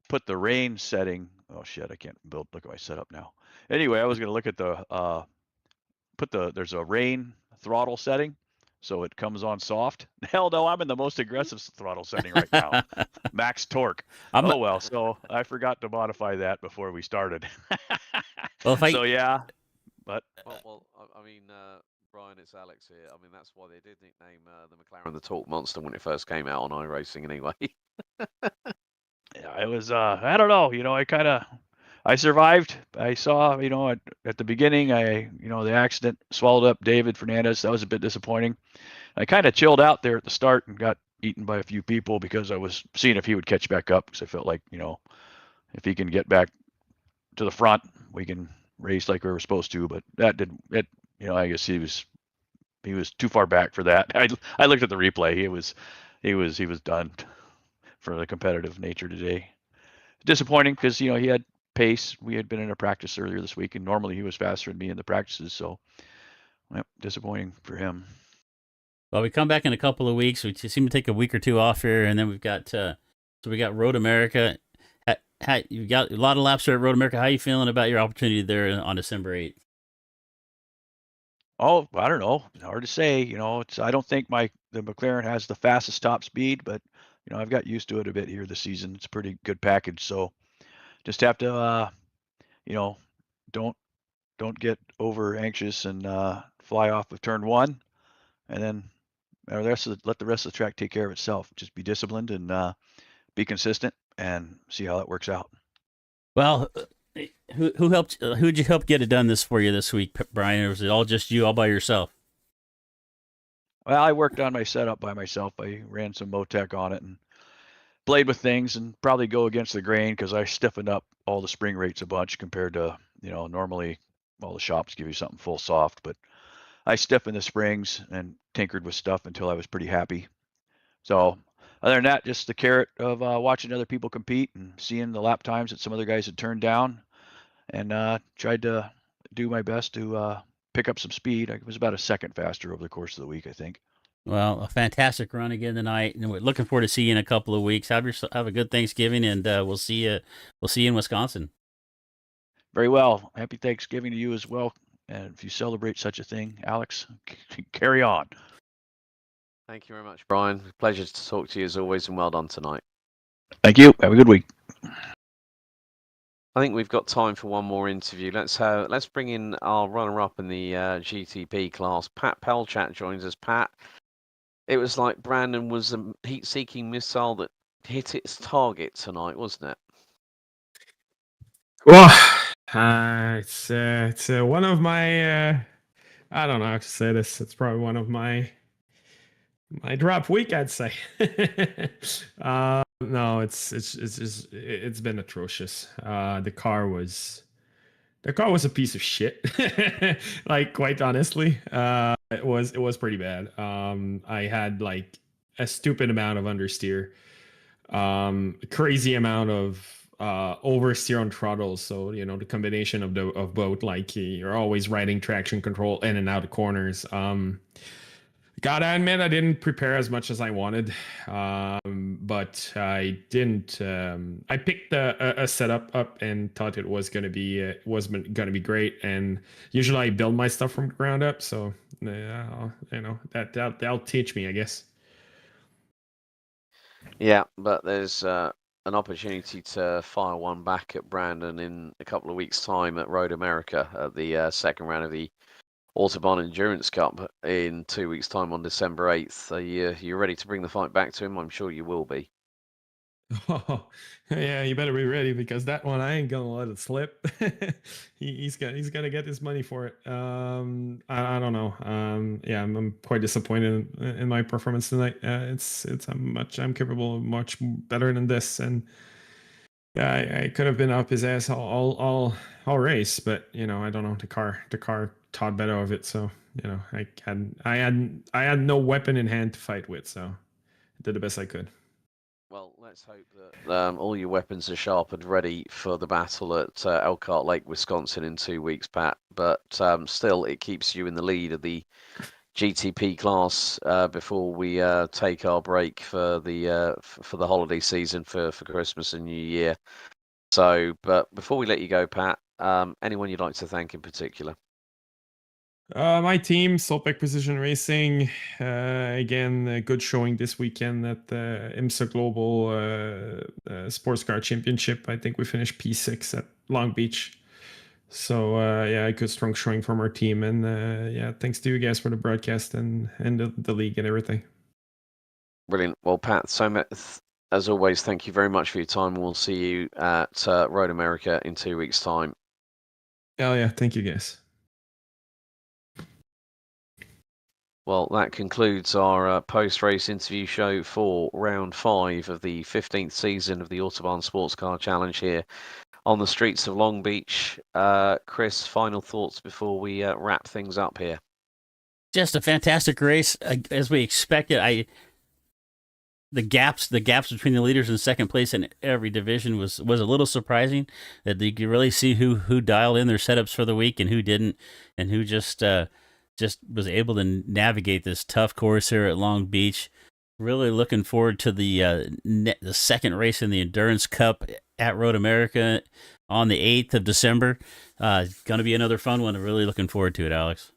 put the rain setting. Oh shit, I can't look at my setup now. Anyway, I was going to look at there's a rain throttle setting, so it comes on soft. Hell no, I'm in the most aggressive throttle setting right now. Max torque. I'm Oh well, so I forgot to modify that before we started. well. If I So yeah, but I mean, Brian, it's Alex here. I mean, that's why they did nickname the McLaren the Torque Monster when it first came out on iRacing, anyway. yeah, it was I don't know, I survived. I saw, at the beginning, the accident swallowed up David Fernandez. That was a bit disappointing. I kind of chilled out there at the start and got eaten by a few people because I was seeing if he would catch back up, because I felt like, if he can get back to the front, we can race like we were supposed to. But that didn't. I guess he was too far back for that. I looked at the replay. He was done for the competitive nature today. Disappointing because he had pace. We had been in a practice earlier this week, and normally he was faster than me in the practices. So, disappointing for him. Well, we come back in a couple of weeks. We seem to take a week or two off here, and then we've got we got Road America. You got a lot of laps there at Road America. How are you feeling about your opportunity there on December 8th? Oh, I don't know. It's hard to say. I don't think the McLaren has the fastest top speed, but I've got used to it a bit here this season. It's a pretty good package. So just have to, don't get over anxious and fly off of turn one, and then let the rest of the track take care of itself. Just be disciplined and be consistent and see how that works out. Well, who helped? Who'd you help get it done for you this week, Brian? Or was it all just you, all by yourself? Well, I worked on my setup by myself. I ran some Motec on it and played with things, and probably go against the grain because I stiffened up all the spring rates a bunch compared to, normally all the shops give you something full soft, but I stiffened the springs and tinkered with stuff until I was pretty happy. So other than that, just the carrot of watching other people compete and seeing the lap times that some other guys had turned down, and tried to do my best to pick up some speed. I was about a second faster over the course of the week, I think. Well, a fantastic run again tonight, and we're looking forward to seeing you in a couple of weeks. Have a good Thanksgiving, and we'll see you in Wisconsin. Very well. Happy Thanksgiving to you as well. And if you celebrate such a thing, Alex, carry on. Thank you very much, Brian. Pleasure to talk to you as always, and well done tonight. Thank you. Have a good week. I think we've got time for one more interview. Let's bring in our runner-up in the GTP class. Pat Pelchat joins us. Pat, it was like Brandon was a heat-seeking missile that hit its target tonight, wasn't it? Well, it's one of my I don't know how to say this. It's probably one of my drop week, I'd say. No, it's been atrocious. The car was a piece of shit. Like, quite honestly, it was pretty bad. I had like a stupid amount of understeer, crazy amount of oversteer on throttles. So the combination of both, like, you're always riding traction control in and out of corners. Gotta admit, I didn't prepare as much as I wanted, but I didn't. I picked a setup up and thought it was gonna be great. And usually I build my stuff from the ground up, so that'll teach me, I guess. Yeah, but there's an opportunity to fire one back at Brandon in a couple of weeks' time at Road America at the second round of the Autobahn Endurance Cup in 2 weeks' time on December 8th. Are you ready to bring the fight back to him? I'm sure you will be. Oh, yeah, you better be ready, because that one I ain't gonna let it slip. He's gonna get his money for it. I don't know. Yeah, I'm quite disappointed in my performance tonight. I'm capable of much better than this, and yeah, I could have been up his ass all race, but I don't know. The car thought better of it, so I had no weapon in hand to fight with, so I did the best I could. Well, let's hope that all your weapons are sharp and ready for the battle at Elkhart Lake, Wisconsin in 2 weeks, Pat. But still, it keeps you in the lead of the GTP class before we take our break for the holiday season for Christmas and New Year. So, but before we let you go, Pat, anyone you'd like to thank in particular? My team, Saltback Precision Racing, again, a good showing this weekend at the IMSA Global Sportscar Championship. I think we finished P6 at Long Beach. So, yeah, a good strong showing from our team. And yeah, thanks to you guys for the broadcast and the league and everything. Brilliant. Well, Pat, so much, as always, thank you very much for your time. We'll see you at Road America in 2 weeks' time. Oh, yeah, thank you guys. Well, that concludes our post-race interview show for round 5 of the 15th season of the Autobahn Sports Car Challenge here on the streets of Long Beach. Chris, final thoughts before we wrap things up here? Just a fantastic race, as we expected. The gaps between the leaders and second place in every division was a little surprising. That you could really see who dialed in their setups for the week and who didn't, and who just was able to navigate this tough course here at Long Beach. Really looking forward to the second race in the Endurance Cup at Road America on the 8th of December. Going to be another fun one. Really looking forward to it, Alex.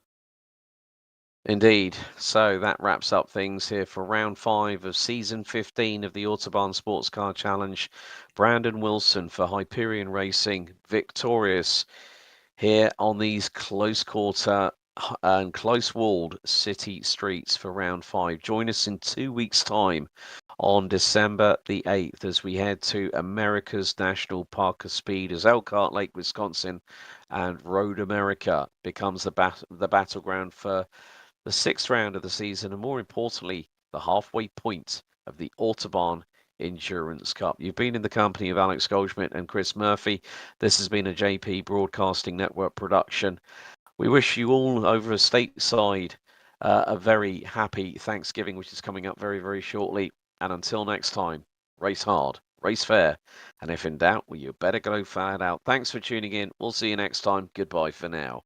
Indeed. So that wraps up things here for round 5 of season 15 of the Autobahn Sports Car Challenge. Brandon Wilson for Hyperion Racing, victorious here on these close quarter and close-walled city streets for round 5. Join us in 2 weeks' time on December the 8th as we head to America's National Park of Speed as Elkhart Lake, Wisconsin, and Road America becomes the battleground for the 6th round of the season, and more importantly, the halfway point of the Autobahn Endurance Cup. You've been in the company of Alex Goldschmidt and Chris Murphy. This has been a JP Broadcasting Network production. We wish you all over stateside a very happy Thanksgiving, which is coming up very, very shortly. And until next time, race hard, race fair, and if in doubt, well, you better go flat out. Thanks for tuning in. We'll see you next time. Goodbye for now.